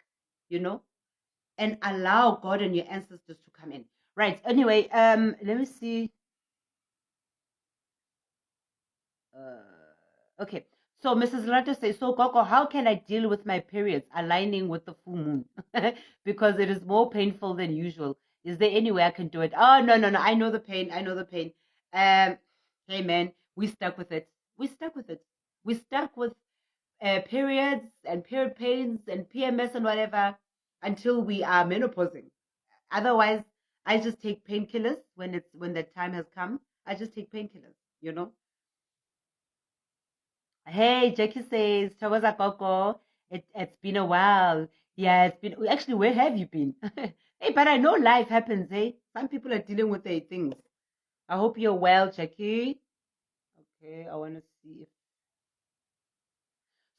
and allow God and your ancestors to come in. Right. Anyway, let me see. Okay. So Mrs. Lata says, so Gogo, how can I deal with my periods aligning with the full moon? Because it is more painful than usual. Is there any way I can do it? Oh, no. I know the pain. Hey man, we stuck with it. We stuck with periods and period pains and PMS and whatever until we are menopausing. Otherwise, I just take painkillers when the time has come. I just take painkillers. Hey, Jackie says, Thokoza Koko, it's been a while. Yeah, it's been actually, where have you been? Hey, but I know life happens, hey. Some people are dealing with their things. I hope you're well, Jackie. Okay, I want to see if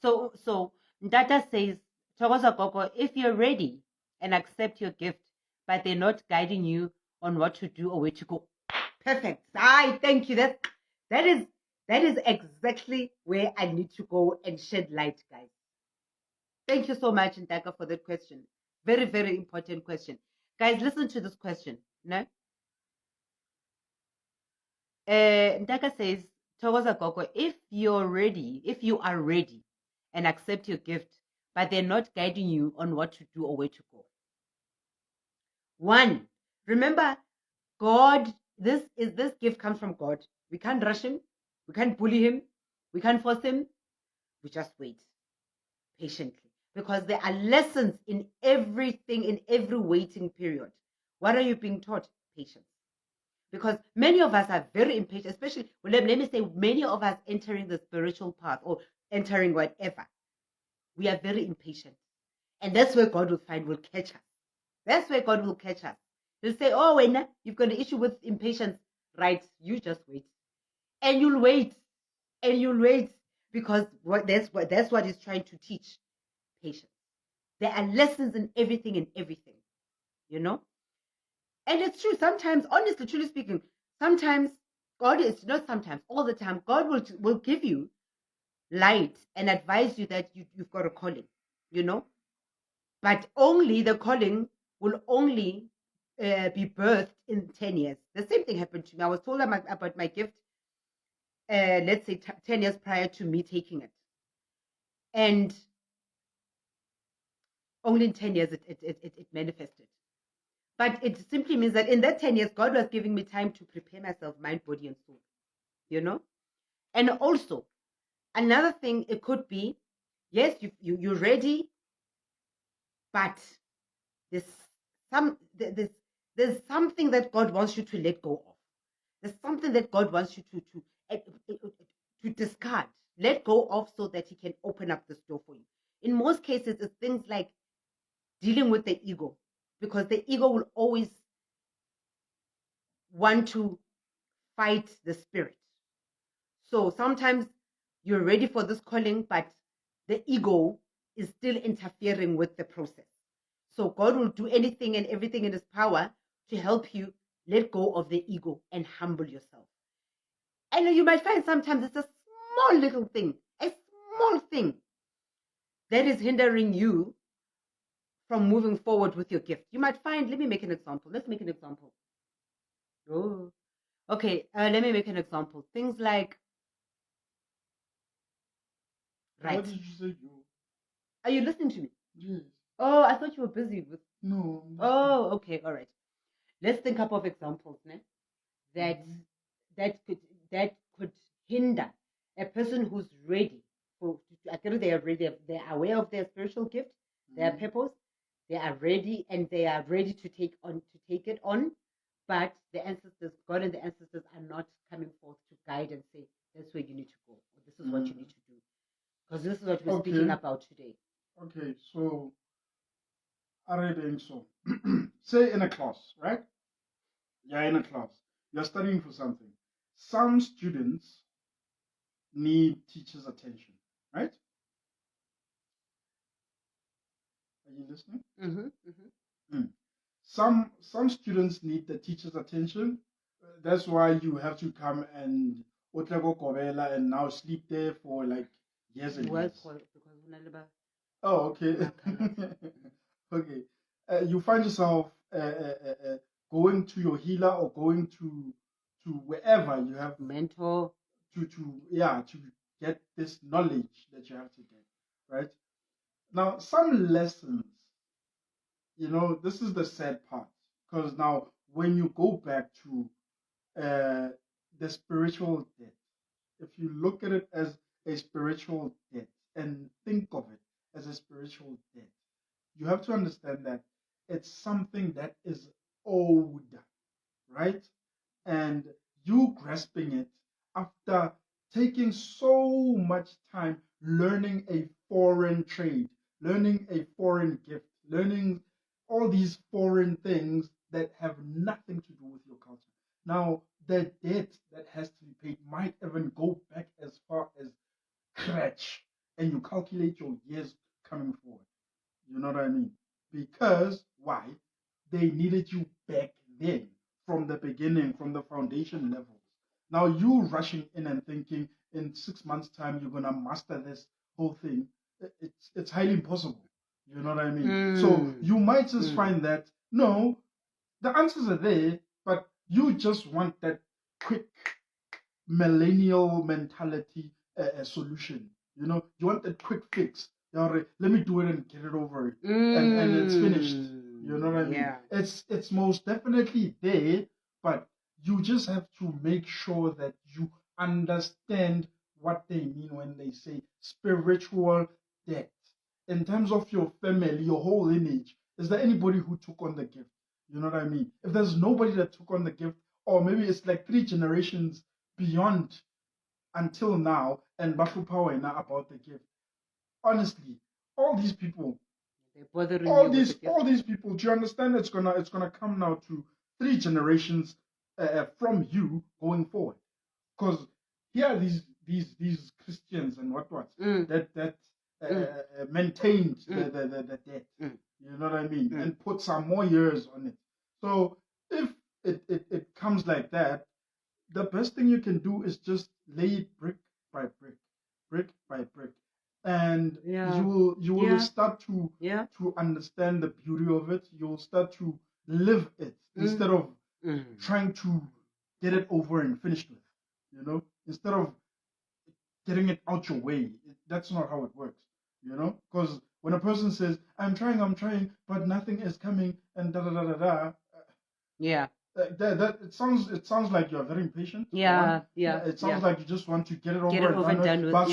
so Ndata says, Thokoza Koko, if you're ready and accept your gift, but they're not guiding you on what to do or where to go. Perfect. Thank you. That is exactly where I need to go and shed light, guys. Thank you so much, Ntaka, for that question. Very, very important question. Guys, listen to this question. No? Ntaka says, Thokoza Gogo, if you are ready and accept your gift, but they're not guiding you on what to do or where to go. One, remember, God, this gift comes from God. We can't rush him. We can't bully him. We can't force him. We just wait patiently, because there are lessons in everything, in every waiting period. What are you being taught? Patience. Because many of us are very impatient, especially, let me say, many of us entering the spiritual path or entering whatever, we are very impatient. And that's where God will catch us. That's where God will catch us. He'll say, oh, when you've got an issue with impatience, right? You just wait. And you'll wait. And you'll wait. Because that's what he's trying to teach. Patience. There are lessons in everything, And it's true. Sometimes, honestly, truly speaking, sometimes God is not sometimes, all the time, God will give you light and advise you that you've got a calling, But only the calling will only be birthed in 10 years. The same thing happened to me. I was told about my gift, let's say 10 years prior to me taking it. And only in 10 years it manifested. But it simply means that in that 10 years, God was giving me time to prepare myself, mind, body, and soul, And also, another thing, it could be, yes, you're ready, but there's something that God wants you to let go of. There's something that God wants you to discard, let go of, so that he can open up this door for you. In most cases, it's things like dealing with the ego, because the ego will always want to fight the spirit. So sometimes you're ready for this calling, but the ego is still interfering with the process. So God will do anything and everything in his power to help you let go of the ego and humble yourself. And you might find sometimes it's a small little thing, a small thing that is hindering you from moving forward with your gift. You might find, let me make an example. Let's make an example. Oh, okay. Let me make an example. Things like, right. What did you say, Joe? Are you listening to me? Yes. Oh, I thought you were busy with. No. Oh, okay, all right. Let's think up of examples, né? That could hinder a person who's ready for. I think they are ready. They are aware of their spiritual gift, their purpose. They are ready, and they are ready to take it on. But the ancestors, God and the ancestors, are not coming forth to guide and say, "That's where you need to go. Or this is what you need to do." Because this is what we're speaking about today. Okay, so already so say in a class, right? You're in a class. You're studying for something. Some students need teachers' attention, right? Are you listening? some students need the teacher's attention. That's why you have to come and Otlego Kobela and now sleep there for like years and years. Oh, okay. Okay. You find yourself going to your healer or going to wherever you have mentor to get this knowledge that you have to get, right? Now, some lessons, this is the sad part, because now when you go back to the spiritual debt, if you look at it as a spiritual debt and think of it as a spiritual debt, you have to understand that it's something that is owed, right? And you grasping it after taking so much time learning a foreign trade, learning a foreign gift, learning all these foreign things that have nothing to do with your culture. Now, the debt that has to be paid might even go back as far as scratch, and you calculate your years coming forward. You know what I mean? Because why? They needed you back then, from the beginning, from the foundation levels. Now you rushing in and thinking in 6 months' time you're gonna master this whole thing. It's highly impossible. You know what I mean? So you might just find that no, the answers are there, but you just want that quick millennial mentality solution. You want that quick fix. Let me do it and get it over it, and it's finished. You know what I mean? Yeah. It's most definitely there, but you just have to make sure that you understand what they mean when they say spiritual debt. In terms of your family, your whole lineage, is there anybody who took on the gift? You know what I mean? If there's nobody that took on the gift, or maybe it's like 3 generations beyond until now, and Bafupawena now about the gift. Honestly, all these people, all these people, do you understand? It's gonna come now to 3 generations from you going forward, because here are these Christians and what that maintained the debt. You know what I mean? And put some more years on it. So if it comes like that, the best thing you can do is just lay it brick by brick, brick by brick, and you will start to understand the beauty of it. You'll start to live it instead of trying to get it over and finished with. Instead of getting it out your way. That's not how it works. Because when a person says, I'm trying, but nothing is coming, and da da da da da. Yeah. That it sounds like you're very impatient. Yeah. It sounds like you just want to get it over, and done with.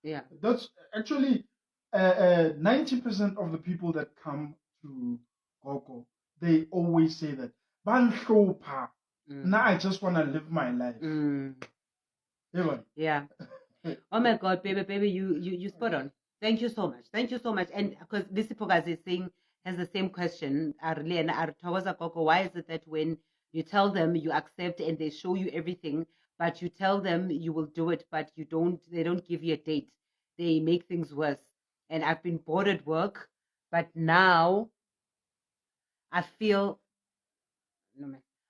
Yeah. That's actually 90% of the people that come to Gogo, they always say that. Now I just want to live my life. Yeah. Oh my God, baby, you spot on. Thank you so much. And because this Pogas is saying has the same question. Why is it that when you tell them you accept and they show you everything, but you tell them you will do it, but they don't give you a date. They make things worse. And I've been bored at work, but now I feel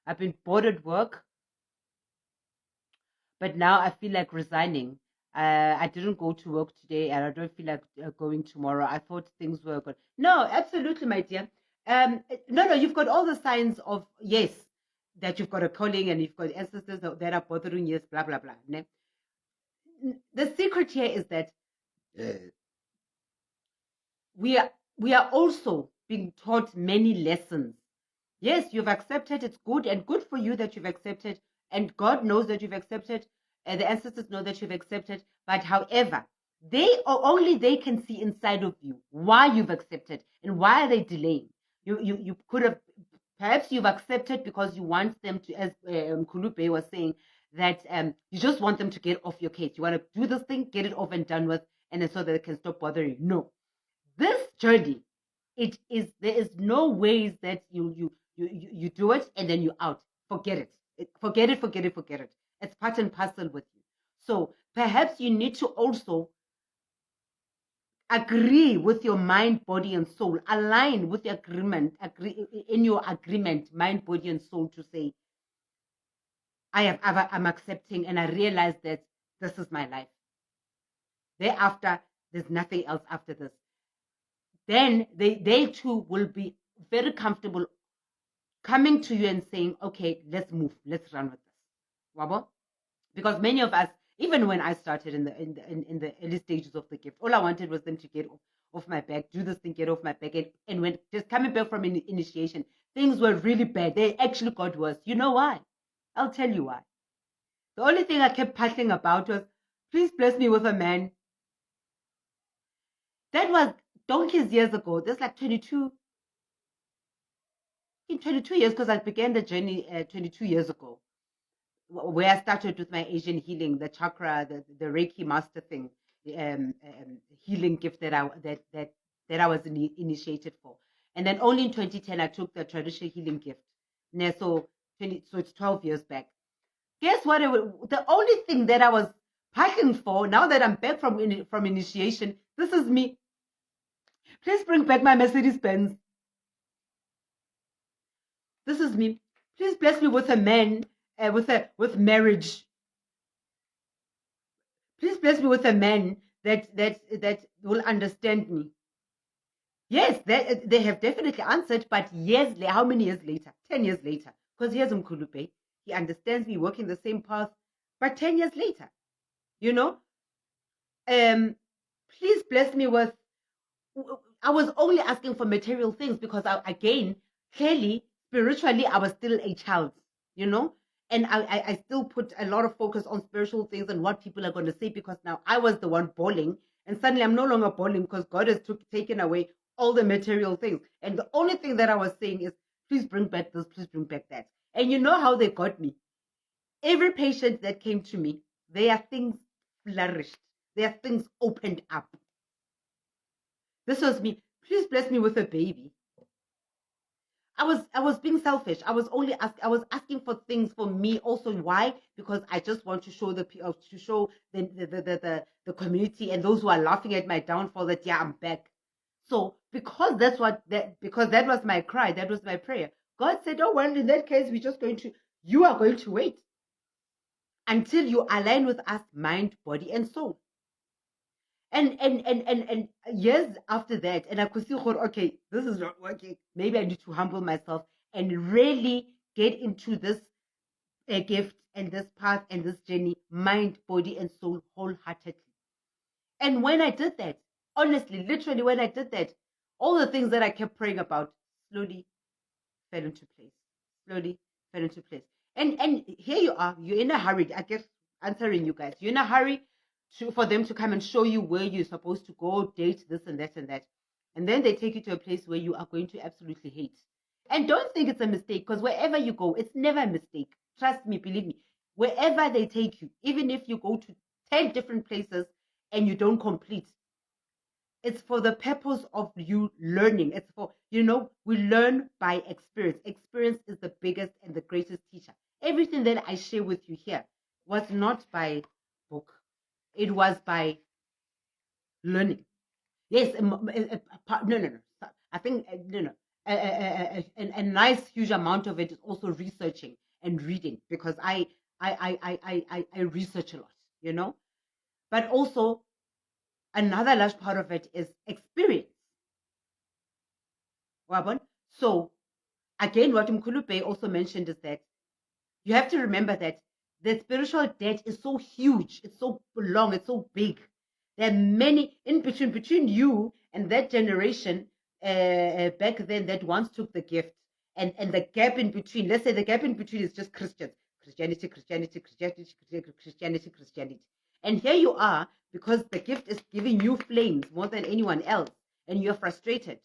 I've been bored at work, but now I feel like resigning. I didn't go to work today, and I don't feel like going tomorrow. I thought things were good. No, absolutely, my dear. No, you've got all the signs of yes, that you've got a calling and you've got ancestors that are bothering you, blah blah blah. Ne? The secret here is that we are also being taught many lessons. Yes, you've accepted. It's good and good for you that you've accepted, and God knows that you've accepted. The ancestors know that you've accepted. But however, only they can see inside of you why you've accepted and why are they delaying. You could have perhaps you've accepted because you want them to, as Kulube was saying, that you just want them to get off your case. You want to do this thing, get it over and done with, and then so that they can stop bothering you. No, this journey, there is no ways that you do it and then you're out. Forget it. Forget it. It's part and parcel with you. So perhaps you need to also Agree with your mind, body, and soul. Align with the agreement, in your agreement, mind, body, and soul, to say, I'm accepting, and I realize that this is my life. Thereafter, there's nothing else after this. Then they too will be very comfortable coming to you and saying, okay, let's move, let's run with this. Wabo? Because many of us, even when I started in the early stages of the gift, all I wanted was them to get off my back, do this thing, get off my back. And when just coming back from initiation, things were really bad. They actually got worse. You know why? I'll tell you why. The only thing I kept puzzling about was, please bless me with a man. That was donkeys years ago. That's like 22 years, because I began the journey 22 years ago, where I started with my Asian healing, the chakra, the Reiki master thing, healing gift that I was initiated for. And then only in 2010 I took the traditional healing gift. So it's 12 years back. Guess what? The only thing that I was packing for, now that I'm back from initiation, this is me. Please bring back my Mercedes Benz. This is me. Please bless me with a man, with marriage. Please bless me with a man that will understand me. Yes, they have definitely answered, but how many years later? 10 years later. Because here's Mkhulupe. He understands me, working the same path, but 10 years later, you know? Please bless me with, I was only asking for material things because clearly, spiritually, I was still a child, you know? And I still put a lot of focus on spiritual things and what people are going to say, because now I was the one bawling, and suddenly I'm no longer bawling because God has taken away all the material things. And the only thing that I was saying is, please bring back this, please bring back that. And you know how they got me? Every patient that came to me, their things flourished, their things opened up. This was me. Please bless me with a baby. I was being selfish. I was asking for things for me also. Why? Because I just want to show the community and those who are laughing at my downfall that, yeah, I'm back. So because that was my cry, that was my prayer. God said, oh well, in that case, you are going to wait until you align with us, mind, body, and soul. And years after that, and I could see, okay, this is not working. Maybe I need to humble myself and really get into this gift and this path and this journey, mind, body, and soul, wholeheartedly. And when I did that, honestly, literally, when I did that, all the things that I kept praying about slowly fell into place. Slowly fell into place. And here you are. You're in a hurry. I guess answering you guys. You're in a hurry for them to come and show you where you're supposed to go, date this and that and that. And then they take you to a place where you are going to absolutely hate. And don't think it's a mistake, because wherever you go, it's never a mistake. Trust me, believe me. Wherever they take you, even if you go to 10 different places and you don't complete, it's for the purpose of you learning. It's for, we learn by experience. Experience is the biggest and the greatest teacher. Everything that I share with you here was not by book. It was by learning. Yes, no. I think, no. A nice, huge amount of it is also researching and reading, because I research a lot, But also, another large part of it is experience. So, again, what Mkhulupe also mentioned is that you have to remember that the spiritual debt is so huge, it's so long, it's so big. There are many in between you and that generation back then that once took the gift, and the gap in between. Let's say the gap in between is just Christians, Christianity. And here you are, because the gift is giving you flames more than anyone else, and you're frustrated.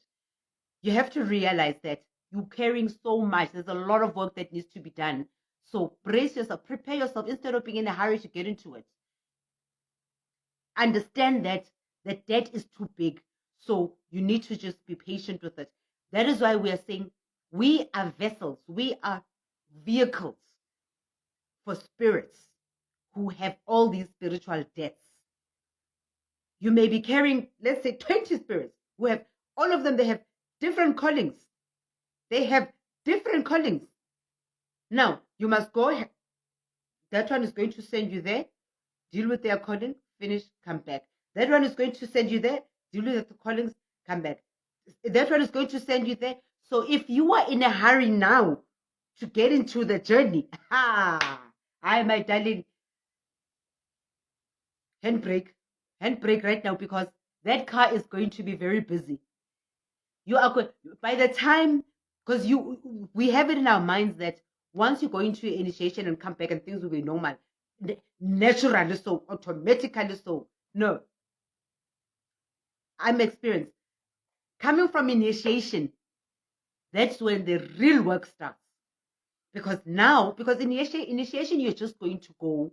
You have to realize that you're carrying so much. There's a lot of work that needs to be done. So brace yourself, prepare yourself, instead of being in a hurry to get into it. Understand that the debt is too big. So you need to just be patient with it. That is why we are saying we are vessels, we are vehicles for spirits who have all these spiritual debts. You may be carrying, let's say, 20 spirits who have, all of them, they have different callings. They have different callings. Now, you must go, that one is going to send you there, deal with their calling, finish, come back. That one is going to send you there, deal with the callings, come back. That one is going to send you there. So if you are in a hurry now to get into the journey, my darling, handbrake right now, because that car is going to be very busy. You are going, by the time, because we have it in our minds that once you go into initiation and come back and things will be normal, naturally so, automatically so. No. I'm experienced. Coming from initiation, that's when the real work starts. Because initiation, you're just going to go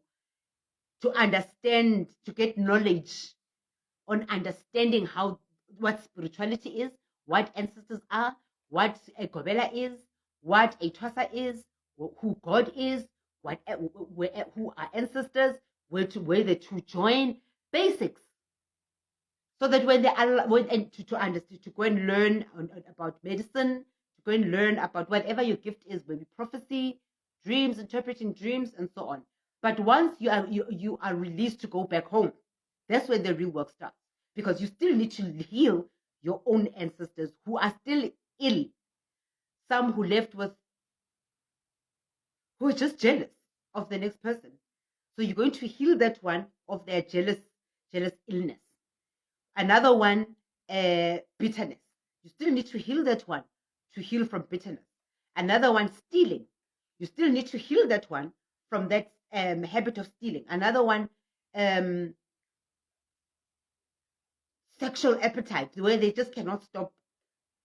to understand, to get knowledge on understanding what spirituality is, what ancestors are, what a Gobela is, what a Twasa is, who God is, who are ancestors, where the two join, basics. So that when they are, to understand, to go and learn about medicine, to go and learn about whatever your gift is, maybe prophecy, dreams, interpreting dreams, and so on. But once you are released to go back home, that's when the real work starts, because you still need to heal your own ancestors who are still ill. Some who left with, who are just jealous of the next person. So you're going to heal that one of their jealous illness. Another one, bitterness. You still need to heal that one, to heal from bitterness. Another one, stealing. You still need to heal that one from that habit of stealing. Another one, sexual appetite, where they just cannot stop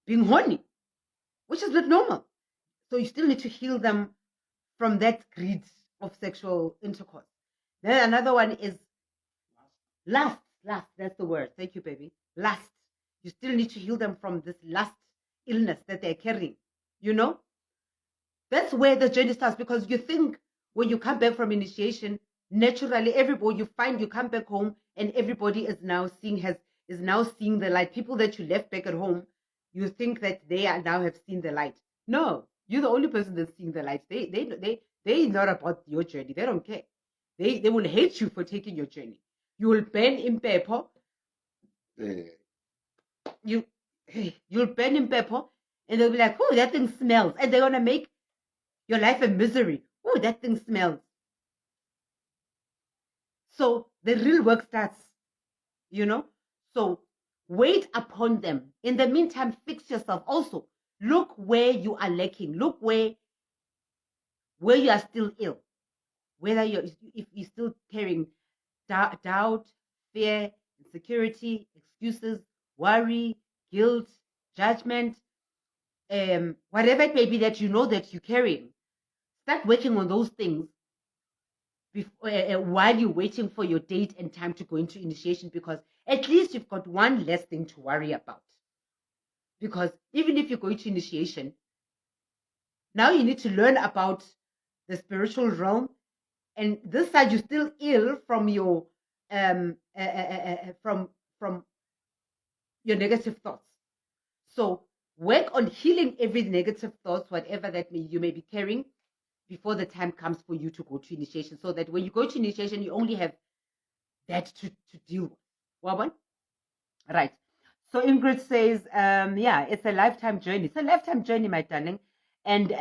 being horny, which is not normal. So you still need to heal them from that greed of sexual intercourse. Then another one is lust. That's the word. Thank you, baby. Lust. You still need to heal them from this lust illness that they're carrying. You know, that's where the journey starts, because you think when you come back from initiation, naturally everybody, you find you come back home and everybody is now seeing the light. People that you left back at home, you think that they are now have seen the light. No, you're the only person that's seeing the light. They not about your journey. They don't care. They will hate you for taking your journey. You will burn in pepper. You'll burn in pepper, and they'll be like, "Oh, that thing smells," and they're gonna make your life a misery. Oh, that thing smells. So the real work starts, you know. So wait upon them. In the meantime, fix yourself. Also, look where you are lacking. Look where you are still ill. Whether if you're still carrying doubt, fear, insecurity, excuses, worry, guilt, judgment, whatever it may be that you know that you're carrying, start working on those things while you're waiting for your date and time to go into initiation, because at least you've got one less thing to worry about. Because even if you go into initiation, now you need to learn about the spiritual realm, and this side you're still ill from your from your negative thoughts. So work on healing every negative thoughts, whatever that you may be carrying, before the time comes for you to go to initiation, so that when you go to initiation, you only have that to deal with. Waban? Right. So Ingrid says, yeah, it's a lifetime journey. It's a lifetime journey, my darling. And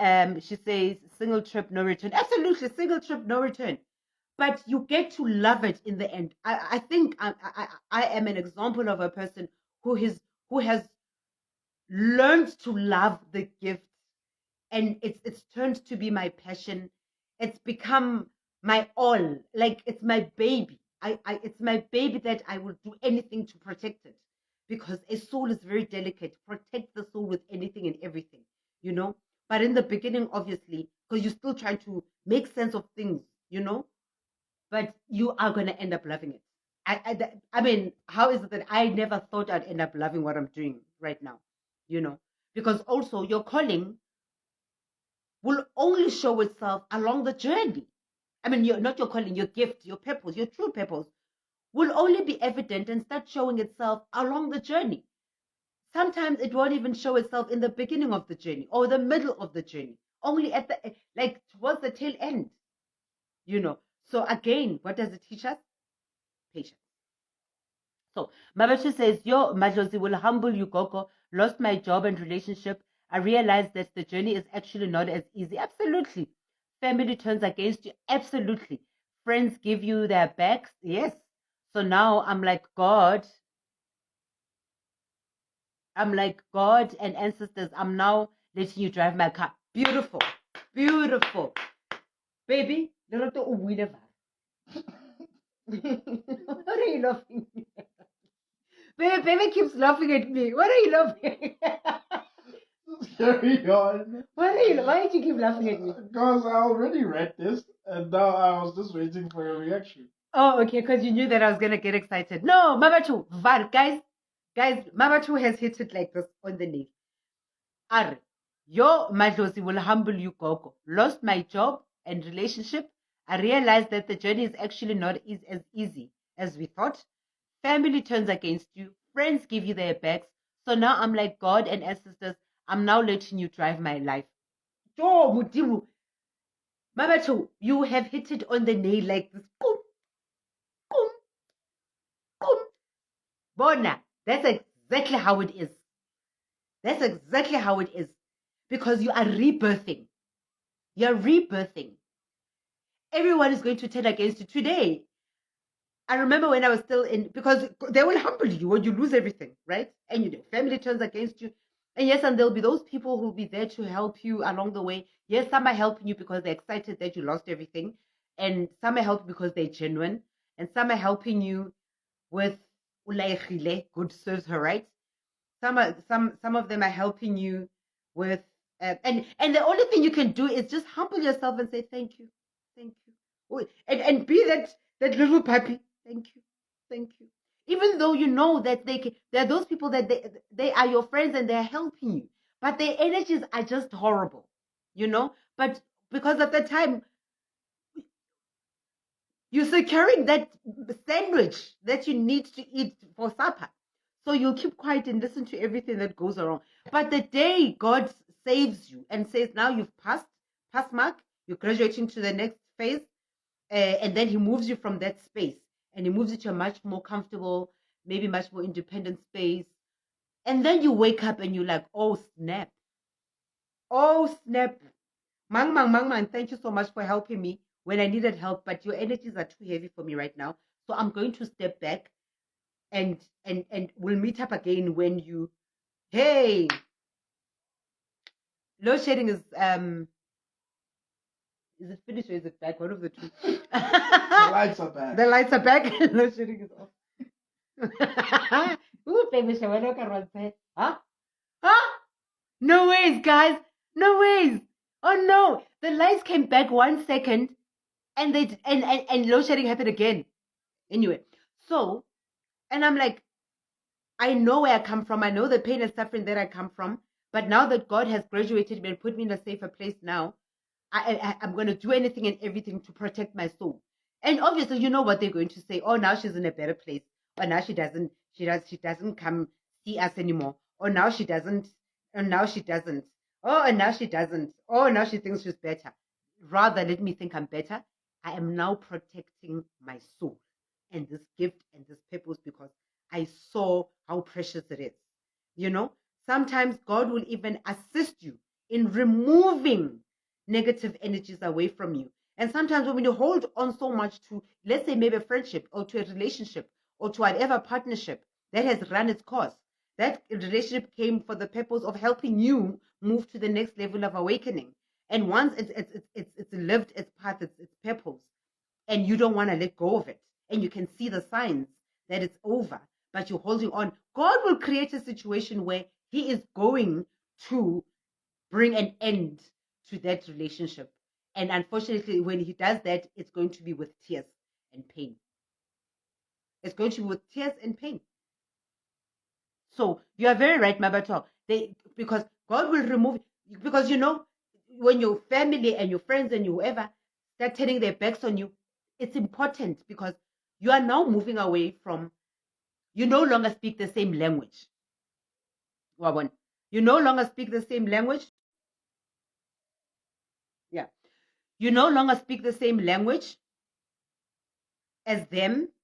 she says, single trip, no return. Absolutely, single trip, no return. But you get to love it in the end. I think I am an example of a person who has learned to love the gift, and it's turned to be my passion. It's become my all. Like, it's my baby. It's my baby that I will do anything to protect it, because a soul is very delicate. Protect the soul with anything and everything, you know. But in the beginning, obviously, because you're still trying to make sense of things, you know, but you are going to end up loving it. I mean, how is it that I never thought I'd end up loving what I'm doing right now, you know? Because also your calling will only show itself along the journey. I mean, not your calling, your gift, your purpose, your true purpose will only be evident and start showing itself along the journey. Sometimes it won't even show itself in the beginning of the journey or the middle of the journey, only at the, like, towards the tail end, you know. So again, what does it teach us? Patience. So Mabashi says, yo, Madlozi will humble you, Gogo. Lost my job and relationship. I realized that the journey is actually not as easy. Absolutely. Family turns against you. Absolutely. Friends give you their backs. Yes. So now I'm like, God and ancestors, I'm now letting you drive my car. Beautiful. Beautiful. Baby, what are you laughing at? Baby keeps laughing at me. What are you laughing at? Carry on. Why did you keep laughing at me? Because I already read this, and now I was just waiting for a reaction. Oh, okay, because you knew that I was going to get excited. No, Mabatu, guys, Mabatu has hit it like this on the nail. Are, your Madlozi will humble you, Gogo. Lost my job and relationship. I realized that the journey is actually not as easy as we thought. Family turns against you. Friends give you their backs. So now I'm like, God and ancestors, I'm now letting you drive my life. Oh, Mudimu. Mabatu, you have hit it on the nail like this. Boom, boom, boom. Bona, that's exactly how it is. That's exactly how it is. Because you are rebirthing. You're rebirthing. Everyone is going to turn against you today. I remember when I was still in, because they will humble you when you lose everything, right? And your family turns against you. And yes, and there'll be those people who'll be there to help you along the way. Yes, some are helping you because they're excited that you lost everything. And some are helping because they're genuine. And some are helping you with good serves her, right? Some of them are helping you with and the only thing you can do is just humble yourself and say thank you, thank you, and be that little puppy. Thank you. Even though you know that there are those people that they are your friends and they're helping you, but their energies are just horrible, you know. But because at the time you're securing that sandwich that you need to eat for supper. So you'll keep quiet and listen to everything that goes around. But the day God saves you and says, now you've passed mark, you're graduating to the next phase, and then he moves you from that space and he moves you to a much more comfortable, maybe much more independent space. And then you wake up and you're like, oh, snap. Oh, snap. Mang, thank you so much for helping me when I needed help, but your energies are too heavy for me right now. So I'm going to step back and we'll meet up again when you, hey, load shedding is it finished or is it back? One of the two. The lights are back. The lights are back. Load shedding is off. Ooh, baby, huh? Huh? No ways, guys. No ways. Oh no. The lights came back 1 second and they and load shedding happened again. Anyway, so, and I'm like, I know where I come from. I know the pain and suffering that I come from. But now that God has graduated me and put me in a safer place now, I'm going to do anything and everything to protect my soul. And obviously, you know what they're going to say. Oh, now she's in a better place. Or now she doesn't come see us anymore. Or now she doesn't. Or now she doesn't. Oh, and now she doesn't. Oh, now she thinks she's better. Rather, let me think I'm better. I am now protecting my soul and this gift and this purpose because I saw how precious it is. You know, sometimes God will even assist you in removing negative energies away from you. And sometimes when you hold on so much to, let's say, maybe a friendship or to a relationship or to whatever partnership that has run its course, that relationship came for the purpose of helping you move to the next level of awakening. And once it's lived its path, its purpose, and you don't want to let go of it, and you can see the signs that it's over, but you're holding on, God will create a situation where He is going to bring an end to that relationship. And unfortunately, when He does that, it's going to be with tears and pain. It's going to be with tears and pain. So you are very right, Mabato. Because God will remove, because you know, when your family and your friends and whoever start turning their backs on you, it's important because you are now moving away from, you no longer speak the same language. You no longer speak the same language. Yeah. You no longer speak the same language as them.